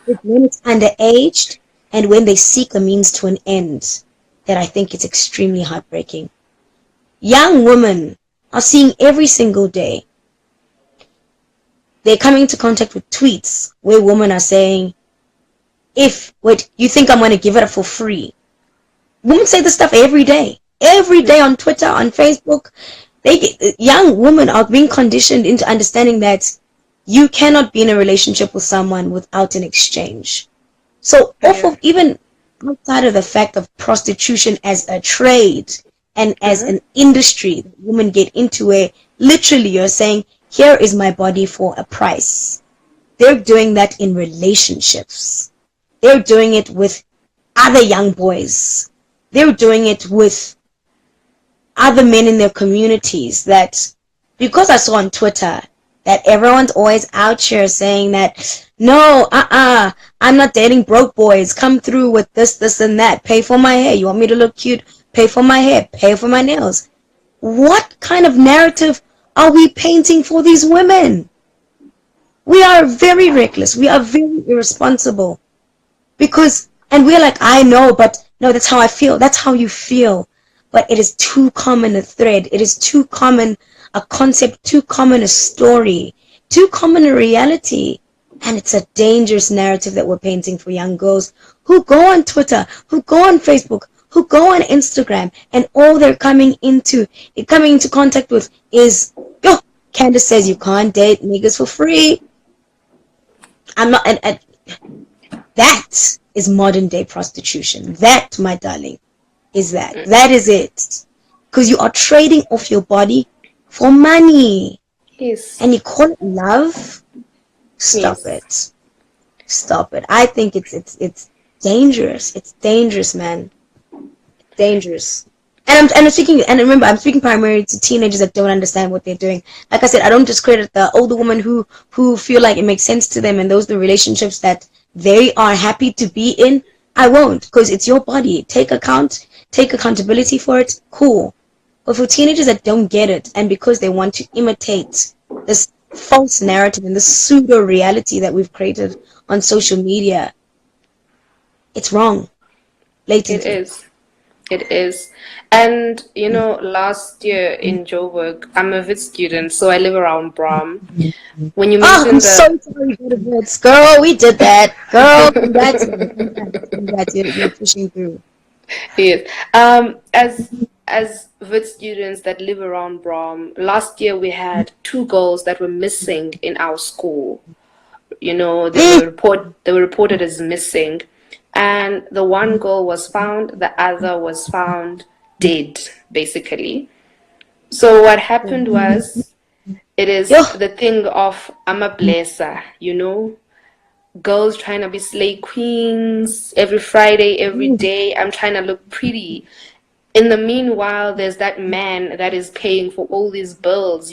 But when it's underaged and when they seek a means to an end, that I think it's extremely heartbreaking. Young women are seeing every single day. They're coming into contact with tweets where women are saying, you think I'm going to give it up for free? Women say this stuff every day on Twitter, on Facebook. Young women are being conditioned into understanding that you cannot be in a relationship with someone without an exchange. So even outside of the fact of prostitution as a trade and as an industry that women get into, where literally you're saying, here is my body for a price. They're doing that in relationships. They're doing it with other young boys. They're doing it with other men in their communities. That because I saw on Twitter that everyone's always out here saying that, no, I'm not dating broke boys. Come through with this, and that. Pay for my hair. You want me to look cute? Pay for my hair. Pay for my nails. What kind of narrative are we painting for these women? We are very reckless. We are very irresponsible. And we're like, I know, but no, that's how I feel. That's how you feel. But it is too common a thread. It is too common a concept, too common a story, too common a reality. And it's a dangerous narrative that we're painting for young girls who go on Twitter, who go on Facebook, who go on Instagram, and all they're coming into contact with is, yo, Candice says you can't date niggas for free. I'm not, and that is modern day prostitution. That, my darling, is that. That is it. Because you are trading off your body for money. Yes. And you call it love? Stop it. Stop it. I think it's dangerous. It's dangerous, man. Dangerous. And remember, I'm speaking primarily to teenagers that don't understand what they're doing. Like I said, I don't discredit the older women who feel like it makes sense to them, and those are the relationships that they are happy to be in. I won't, because it's your body. Take accountability for it. Cool. But for teenagers that don't get it, and because they want to imitate this false narrative and this pseudo reality that we've created on social media, it's wrong. Blatantly. It is. And, last year in Joburg, I'm a Vid student, so I live around Brom. When you mentioned I'm so sorry for the Vids. Girl, we did that. Girl, congrats. You're pushing through. Yes. As Vid students that live around Brom, last year we had 2 girls that were missing in our school. They were reported as missing. And the one girl was found, the other was found dead, basically. So what happened was, it is the thing of, I'm a blesser, girls trying to be slay queens every Friday, every day. I'm trying to look pretty. In the meanwhile, there's that man that is paying for all these bills,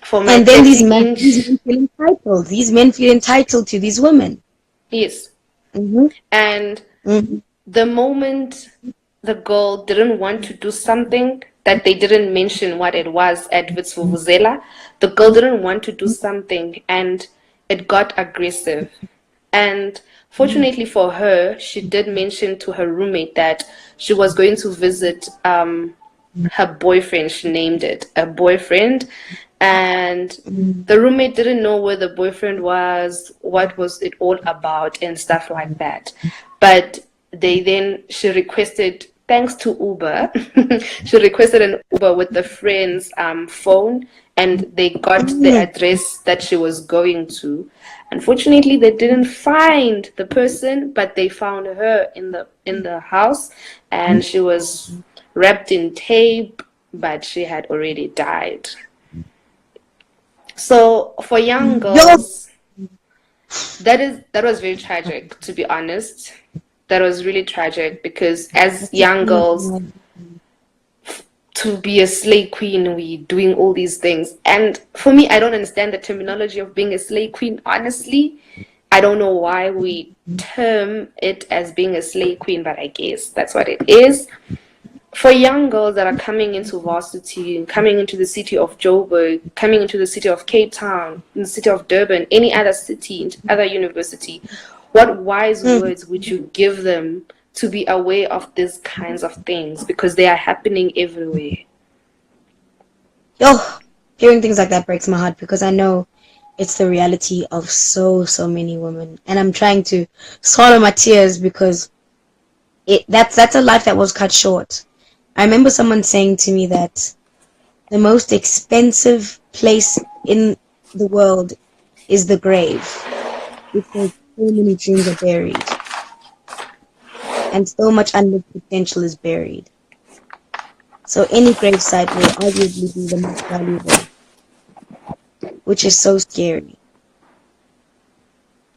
for my and then these men feel entitled. These men feel entitled to these women. Yes. Mm-hmm. And the moment the girl didn't want to do something that they didn't mention what it was at Vuvuzela, the girl didn't want to do something and it got aggressive. And fortunately for her, she did mention to her roommate that she was going to visit her boyfriend. She named it a boyfriend. And the roommate didn't know where the boyfriend was, what was it all about, and stuff like that. But she requested, thanks to Uber, she requested an Uber with the friend's phone, and they got the address that she was going to. Unfortunately, they didn't find the person, but they found her in the house, and she was wrapped in tape, but she had already died. So for young girls, that was very tragic, to be honest. That was really tragic, because as young girls, to be a slay queen, we doing all these things. And for me, I don't understand the terminology of being a slay queen, honestly. I don't know why we term it as being a slay queen, but I guess that's what it is. For young girls that are coming into varsity, coming into the city of Joburg, coming into the city of Cape Town, in the city of Durban, any other city, other university, what wise words would you give them to be aware of these kinds of things, because they are happening everywhere? Hearing things like that breaks my heart, because I know it's the reality of so many women, and I'm trying to swallow my tears, because that's a life that was cut short. I remember someone saying to me that the most expensive place in the world is the grave, because so many dreams are buried and so much unlived potential is buried. So any gravesite will arguably be the most valuable, which is so scary.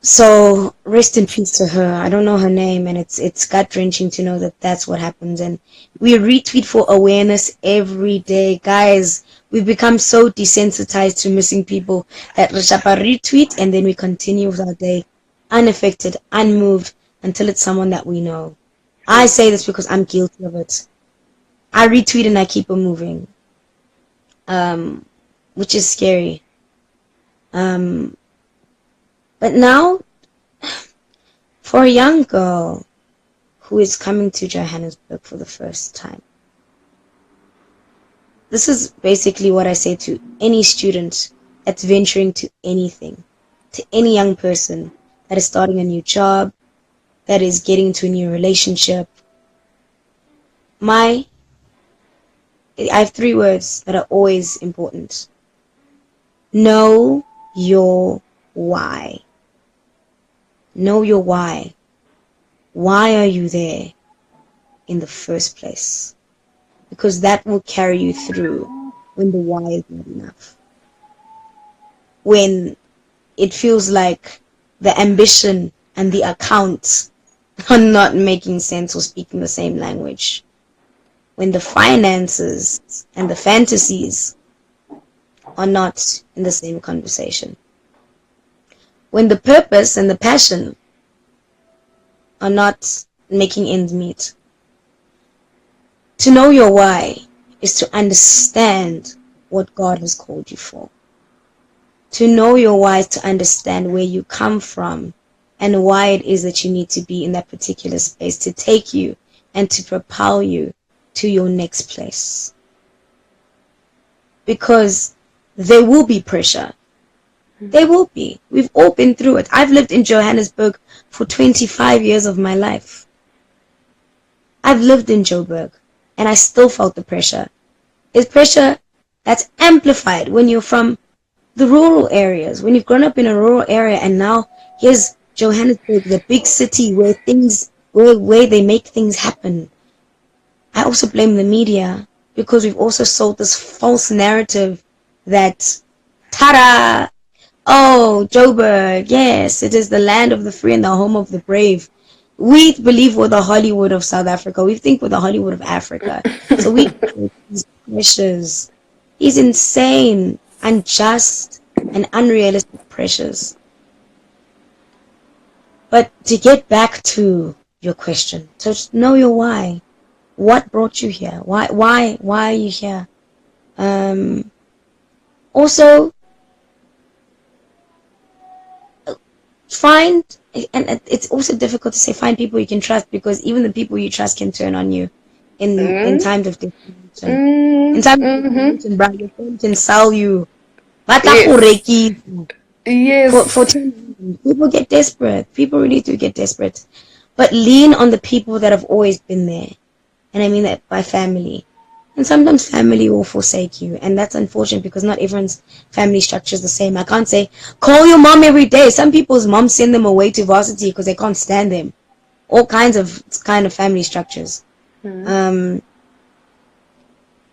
So rest in peace to her. I don't know her name, and it's gut-wrenching to know that that's what happens. And we retweet for awareness every day. Guys, we've become so desensitized to missing people that we retweet and then we continue with our day. unaffected, unmoved, until it's someone that we know. I say this because I'm guilty of it. I retweet and I keep it moving, which is scary. But now, for a young girl who is coming to Johannesburg for the first time, this is basically what I say to any student that's venturing to anything, to any young person that is starting a new job, that is getting into a new relationship. I have 3 words that are always important. Know your why. Know your why. Why are you there in the first place? Because that will carry you through when the why is not enough. When it feels like the ambition and the accounts are not making sense or speaking the same language. When the finances and the fantasies are not in the same conversation. When the purpose and the passion are not making ends meet. To know your why is to understand what God has called you for. To know your why is to understand where you come from and why it is that you need to be in that particular space to take you and to propel you to your next place. Because there will be pressure. There will be. We've all been through it. I've lived in Johannesburg for 25 years of my life. I've lived in Joburg and I still felt the pressure. It's pressure that's amplified when you're from the rural areas, when you've grown up in a rural area and now here's Johannesburg, the big city where they make things happen. I also blame the media because we've also sold this false narrative that, ta-da! Oh, Joburg, yes, it is the land of the free and the home of the brave. We believe we're the Hollywood of South Africa. We think we're the Hollywood of Africa. So we create these pressures, these insane, unjust, and unrealistic pressures. But to get back to your question, so just know your why. What brought you here? Why are you here? Also, find, and it's also difficult to say find people you can trust, because even the people you trust can turn on you in times of discrimination. In times of discrimination, bro, your friend can sell you. Yes. For 10 years. People get desperate. People really do get desperate. But lean on the people that have always been there. And I mean that by family. And sometimes family will forsake you. And that's unfortunate because not everyone's family structure is the same. I can't say, call your mom every day. Some people's moms send them away to varsity because they can't stand them. All kinds of family structures.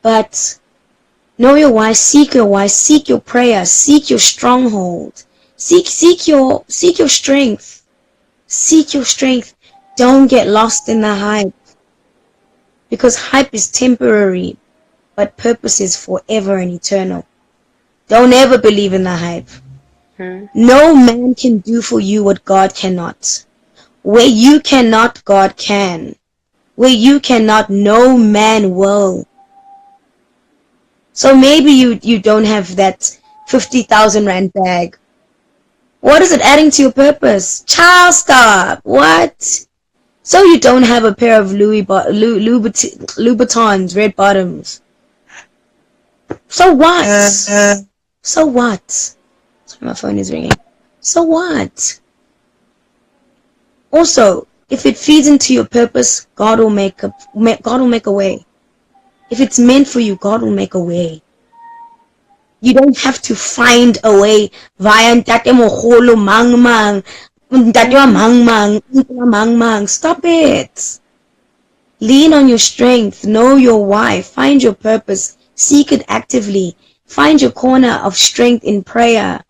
But know your why, seek your prayer, seek your stronghold. Seek your strength. Seek your strength. Don't get lost in the hype. Because hype is temporary, but purpose is forever and eternal. Don't ever believe in the hype. No man can do for you what God cannot. Where you cannot, God can. Where you cannot, no man will. So maybe you don't have that 50,000 rand bag. What is it adding to your purpose? Child, stop. What? So you don't have a pair of Louboutins, red bottoms. So what? So what? Sorry, my phone is ringing. So what? Also, if it feeds into your purpose, God will make a way. If it's meant for you, God will make a way. You don't have to find a way via ntate mogolo mang. Stop it. Lean on your strength. Know your why. Find your purpose. Seek it actively. Find your corner of strength in prayer.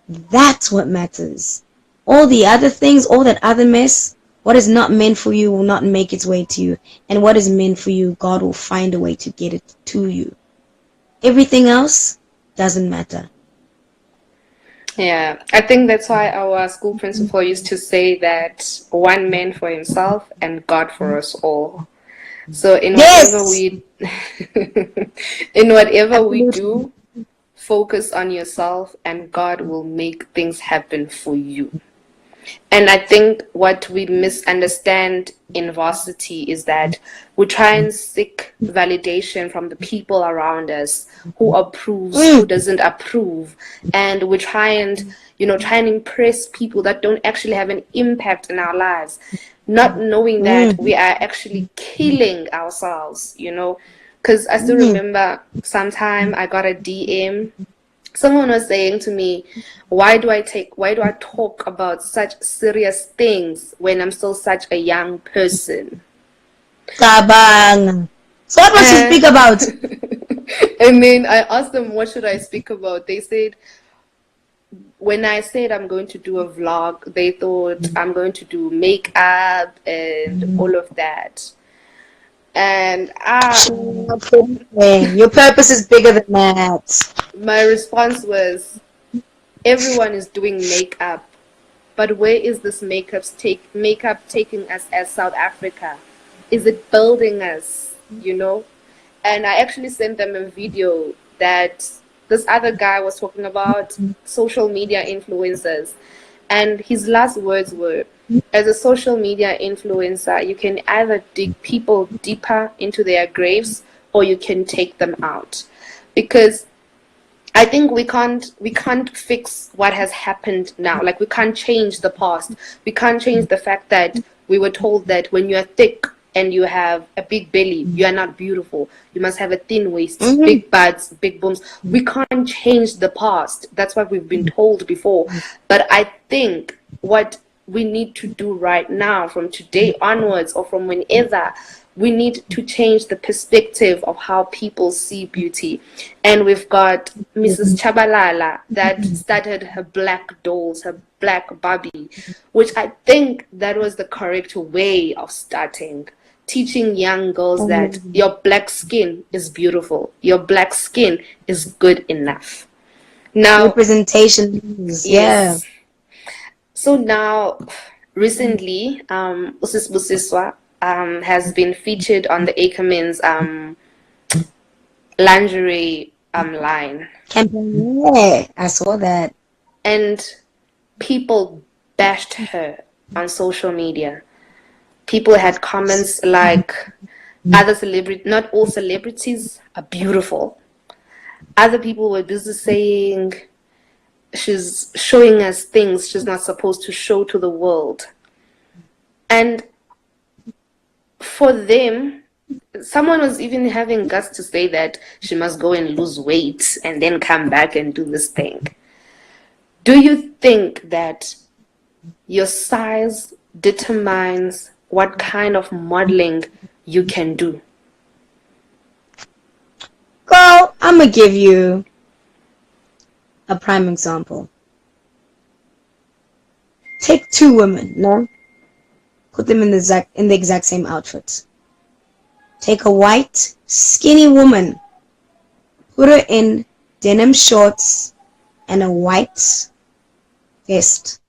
That's what matters. All the other things, all that other mess, what is not meant for you will not make its way to you. And what is meant for you, God will find a way to get it to you. Everything else doesn't matter. Yeah, I think that's why our school principal used to say that one man for himself and God for us all. So in whatever Yes, we in whatever we absolutely. do, focus on yourself and God will make things happen for you. And I think what we misunderstand in varsity is that we try and seek validation from the people around us, who approves, who Mm, doesn't approve, and we try and try and impress people that don't actually have an impact in our lives, not knowing that mm, we are actually killing ourselves. Because I still mm. remember sometime I got a DM. Someone was saying to me, why do I talk about such serious things when I'm still such a young person? Kabang. So what must you speak And about? and then I asked them, what should I speak about? They said, when I said I'm going to do a vlog, they thought I'm going to do makeup and all of that. And Your purpose is bigger than that. my response was, everyone is doing makeup. But where is this makeup taking us as South Africa? Is it building us? And I actually sent them a video that this other guy was talking about social media influencers. And his last words were, as a social media influencer, you can either dig people deeper into their graves or you can take them out. Because I think we can't fix what has happened now. Like, we can't change the past. We can't change the fact that we were told that when you are thick and you have a big belly, you are not beautiful. You must have a thin waist, Mm, big butts, big booms. We can't change the past. That's what we've been told before. But I think what we need to do right now, from today onwards or from whenever, we need to change the perspective of how people see beauty. And we've got Mrs. Chabalala that started her black dolls, her black Barbie, which I think that was the correct way of starting. Teaching young girls that mm. your black skin is beautiful, your black skin is good enough. Now, Representation is, yeah. yes. So now, recently, Usis Busiswa has been featured on the Ackermans lingerie line, Campaign, yeah. I saw that. and people bashed her on social media. People had comments like, not all celebrities are beautiful. Other people were busy saying she's showing us things she's not supposed to show to the world. And for them, someone was even having guts to say that she must go and lose weight and then come back and do this thing. Do you think that your size determines what kind of modeling you can do? Girl, I'm gonna give you a prime example. Take two women, no? Put them in the exact same outfit. Take a white, skinny woman, put her in denim shorts and a white vest.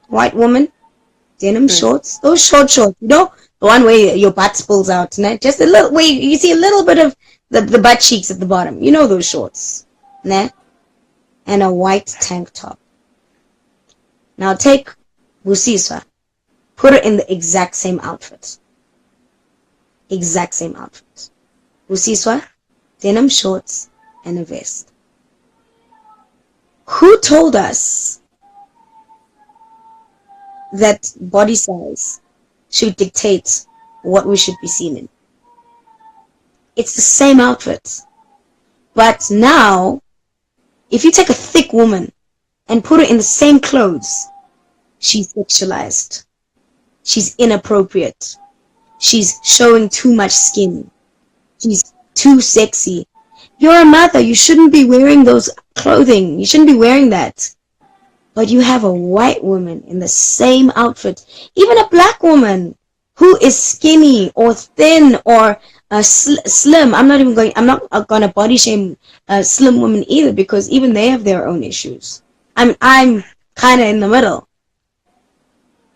White woman, denim shorts, those short shorts, the one where your butt spills out, né? Just a little, where you see a little bit of the butt cheeks at the bottom. You know those shorts, né? And a white tank top. Now take Busiswa, put her in the exact same outfit. Exact same outfit. Busiswa, denim shorts and a vest. Who told us that body size should dictate what we should be seen in? It's the same outfit. But now, if you take a thick woman and put her in the same clothes, she's sexualized. She's inappropriate. She's showing too much skin. She's too sexy. You're a mother. You shouldn't be wearing those clothing. You shouldn't be wearing that. But you have a white woman in the same outfit, even a black woman who is skinny or thin or slim. I'm not gonna body shame slim women either, because even they have their own issues. I'm kind of in the middle.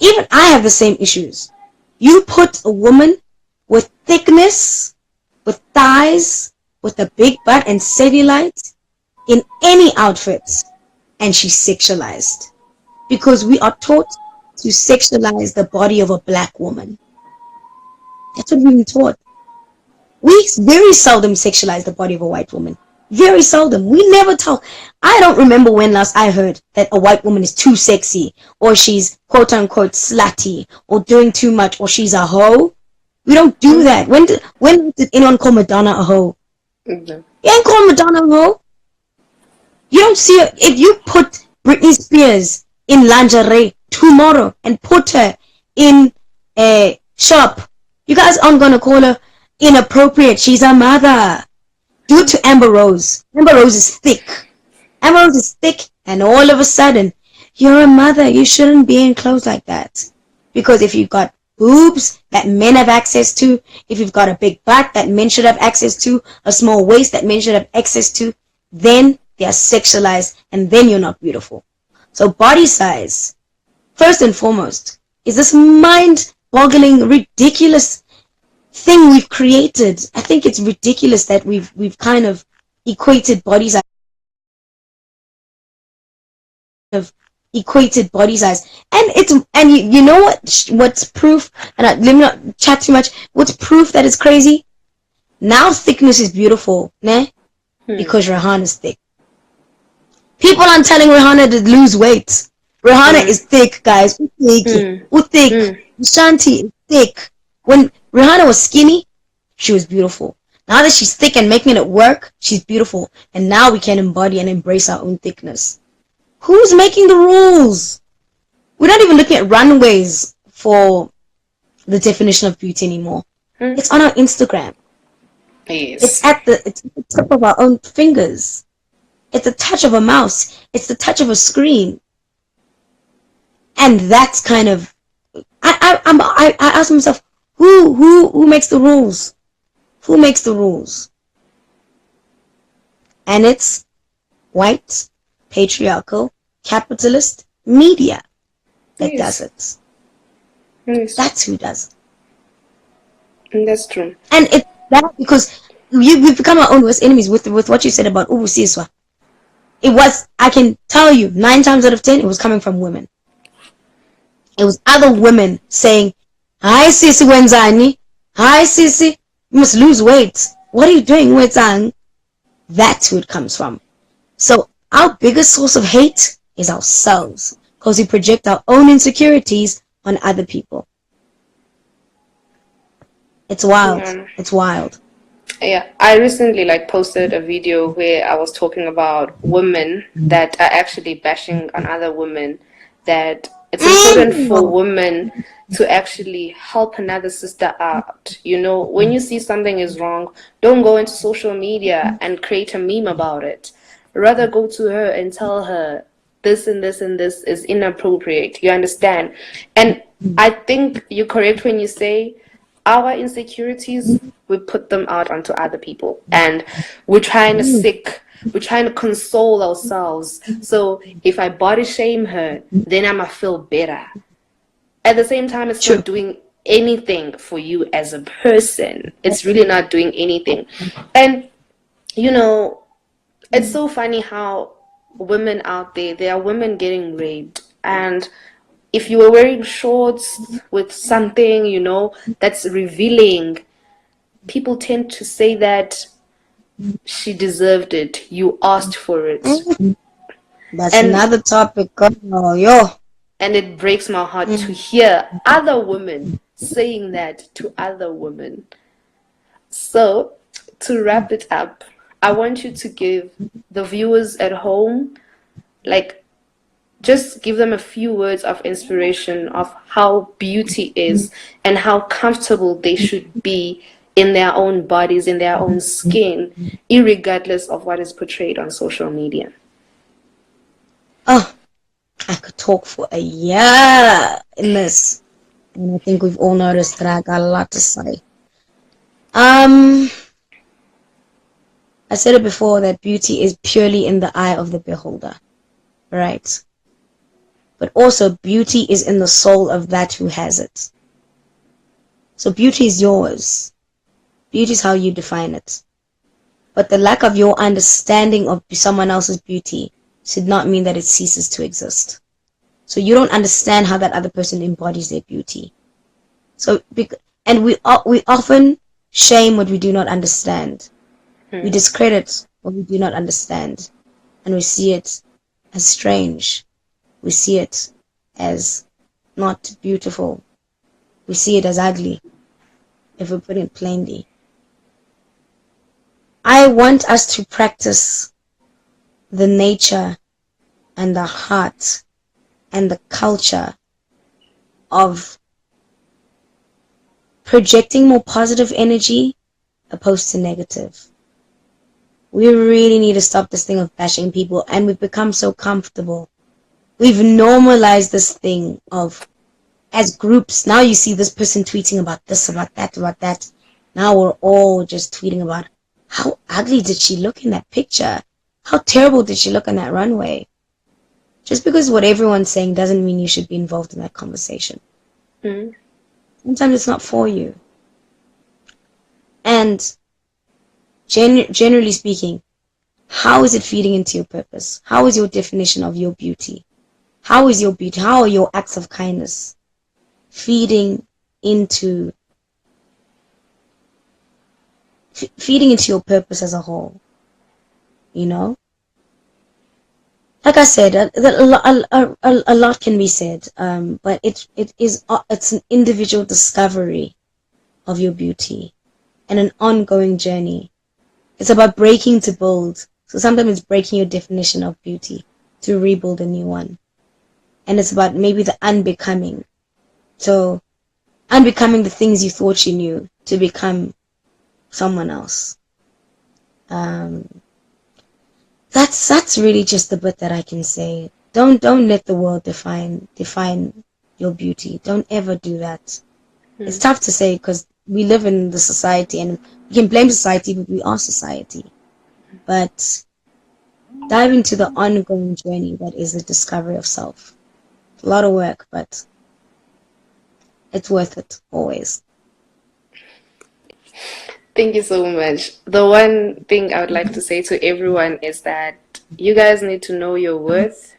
Even I have the same issues. You put a woman with thickness, with thighs, with a big butt and cellulite in any outfits, and she's sexualized. Because we are taught to sexualize the body of a black woman. That's what we've been taught. We very seldom sexualize the body of a white woman. Very seldom. We never talk. I don't remember when last I heard that a white woman is too sexy, or she's quote unquote slutty, or doing too much, or she's a hoe. We don't do that. When did anyone call Madonna a hoe? Mm-hmm. You ain't call Madonna a hoe. You don't see her. If you put Britney Spears in lingerie tomorrow and put her in a shop, you guys aren't gonna call her inappropriate. She's a mother. Do it to Amber Rose. Amber Rose is thick. Amber Rose is thick, and all of a sudden, you're a mother. You shouldn't be in clothes like that. Because if you've got boobs that men have access to, if you've got a big butt that men should have access to, a small waist that men should have access to, then they are sexualized, and then you're not beautiful. So body size, first and foremost, is this mind-boggling, ridiculous thing we've created. I think it's ridiculous that we've kind of equated body size. And you know what's proof, and let me not chat too much, what's proof that it's crazy? Now thickness is beautiful, né? Because Rihanna's thick. People aren't telling Rihanna to lose weight. Rihanna is thick, guys. Thick. Shanti is thick. When Rihanna was skinny, she was beautiful. Now that she's thick and making it work, she's beautiful. And now we can embody and embrace our own thickness. Who's making the rules? We're not even looking at runways for the definition of beauty anymore. It's on our Instagram. Yes. It's at the tip of our own fingers. It's the touch of a mouse. It's the touch of a screen. And that's kind of... I ask myself, who makes the rules? Who makes the rules? And it's white, patriarchal, capitalist media that does it. Yes. That's who does it. And that's true. And it's that because we've become our own worst enemies with what you said about Ubusiswa. It was, I can tell you, 9 times out of 10, it was coming from women. It was other women saying, "Hi sissy wenzani, hi sissy, you must lose weight. What are you doing, wenzani?" That's who it comes from. So our biggest source of hate is ourselves, because we project our own insecurities on other people. It's wild. Yeah. It's wild. Yeah, I recently posted a video where I was talking about women that are actually bashing on other women, that it's important for women to actually help another sister out. You know, when you see something is wrong, don't go into social media and create a meme about it. Rather go to her and tell her this and this and this is inappropriate. You understand? And I think you're correct when you say our insecurities, we put them out onto other people, and we're trying to console ourselves. So if I body shame her, then I'ma feel better. At the same time, it's not doing anything for you as a person. It's really not doing anything. And you know, it's so funny how women out there are women getting raped, and if you were wearing shorts with something, you know, that's revealing, people tend to say that she deserved it. You asked for it. That's another topic, girl. Yo. And it breaks my heart to hear other women saying that to other women. So, to wrap it up, I want you to give the viewers at home, just give them a few words of inspiration of how beauty is and how comfortable they should be in their own bodies, in their own skin, irregardless of what is portrayed on social media. Oh, I could talk for a year in this. And I think we've all noticed that I got a lot to say. I said it before that beauty is purely in the eye of the beholder, right? But also beauty is in the soul of that who has it. So beauty is yours. Beauty is how you define it. But the lack of your understanding of someone else's beauty should not mean that it ceases to exist. So you don't understand how that other person embodies their beauty. So, and we often shame what we do not understand. We discredit what we do not understand. And we see it as strange. We see it as not beautiful. We see it as ugly, if we put it plainly. I want us to practice the nature and the heart and the culture of projecting more positive energy opposed to negative. We really need to stop this thing of bashing people, and we've become so comfortable. We've normalized this thing of, as groups, now you see this person tweeting about this, about that, about that. Now we're all just tweeting about how ugly did she look in that picture? How terrible did she look on that runway? Just because what everyone's saying doesn't mean you should be involved in that conversation. Sometimes it's not for you. And generally speaking, how is it feeding into your purpose? How is your definition of your beauty? How is your beauty? How are your acts of kindness feeding into your purpose as a whole? You know? Like I said, a lot can be said, but it's an individual discovery of your beauty and an ongoing journey. It's about breaking to build. So sometimes it's breaking your definition of beauty to rebuild a new one. And it's about maybe the unbecoming. So unbecoming the things you thought you knew to become someone else. That's really just the bit that I can say. Don't let the world define your beauty. Don't ever do that. It's tough to say because we live in the society, and we can blame society, but we are society. But dive into the ongoing journey that is the discovery of self. It's a lot of work, but it's worth it always. Thank you so much. The one thing I would like to say to everyone is that you guys need to know your worth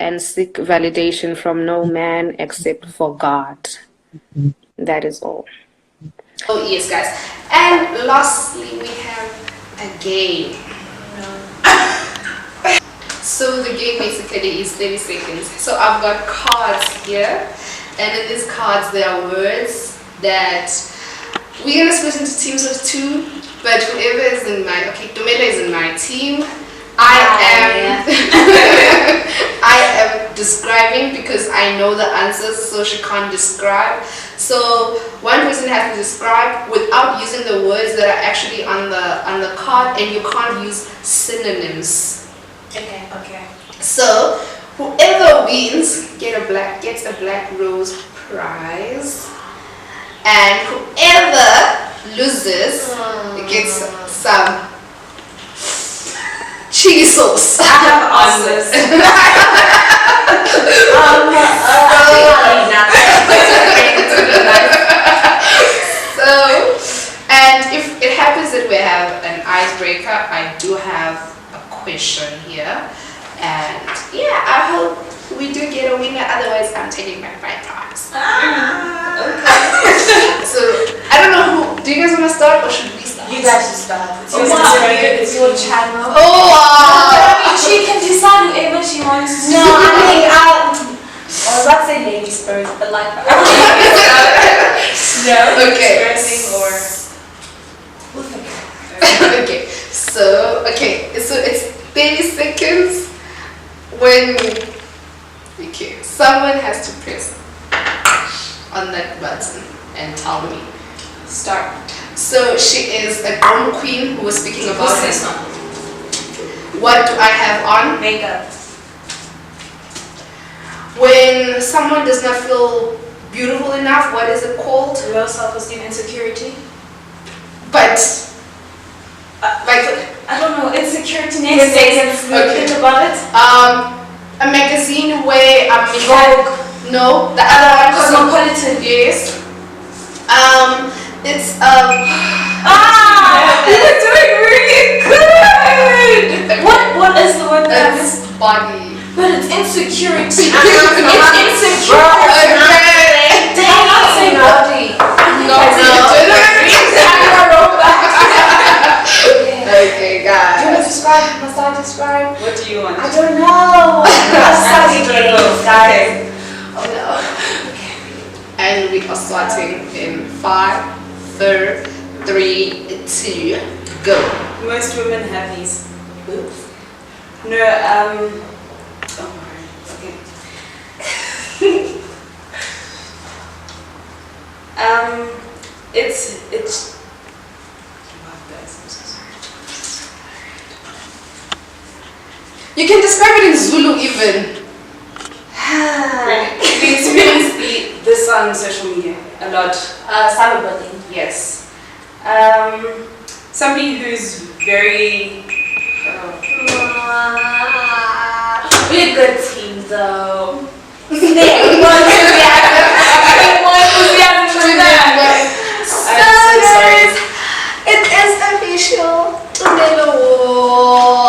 and seek validation from no man except for God. That is all. Oh yes, guys. And lastly, we have a game. So the game basically is 30 seconds. So I've got cards here, and in these cards there are words that we're gonna split into teams of 2, but whoever is in my Tumelo is in my team. I am describing because I know the answers, so she can't describe. So one person has to describe without using the words that are actually on the card, and you can't use synonyms. Okay. So whoever wins gets a Blackrose prize, and whoever loses gets some chili sauce. I have answers. So, and if it happens that we have an icebreaker, I do have a question here, and yeah, I hope we do get a winner. Otherwise, I'm taking my 5 prize. Okay. So I don't know who. Do you guys want to start, or should we start? You guys should start. It's your channel. Oh wow. She can decide whoever she wants to. No, I mean, I was about to say ladies first, but like. No. Okay. Or. Okay. So it's 30 seconds when someone has to press on that button and tell me. Start. So she is a grown queen who was speaking about Who's this one? What do I have on? Makeup. When someone does not feel beautiful enough. What is it called? Low self-esteem, insecurity. But like I don't know, insecurity. Next day, okay. Think about it. A magazine where Vogue. no, the other one Cosmopolitan. yes. It's You're doing really good. What is the word that I it's body. But it's insecurity. It's Okay. insecurity. Did I not say body? No, I said no. Okay, Do you want to guys. describe? Must I describe? What do you want? I don't know. I'm starting games, guys. Oh no. And we are starting in 5, 4, 3, 2, go. Most women have these. Oops. No, oh, okay. It's. Wow, guys, I'm so sorry. You can describe it in Zulu even. We experience this on social media a lot. Cyberbullying. Yes. Somebody who's very. We're a good team, though. I'm so sorry. It is official. Tumelo.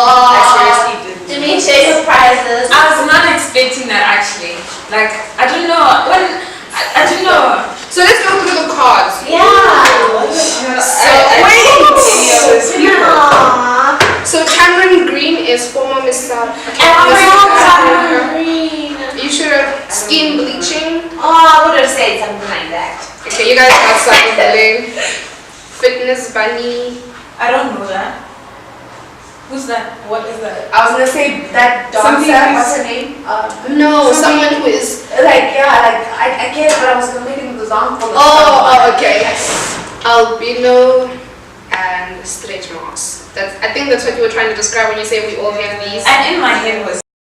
I seriously did. You mean share your prizes? I was not expecting that actually. Like, I don't know. I don't know. So let's go through the cards. Yeah. So Cameron Green is former Mr. Green. You sure? Skin bleaching. Oh, I would have said something like that. Okay, you guys got something. Fitness bunny. I don't know that. Who's that? What is that? I was gonna say that Something dancer. is- What's her name? No, someone who is. Like I can't. But I was gonna make it the song for the Oh, okay. Albino and stretch marks. I think that's what you were trying to describe when you say we all have these. And in my head was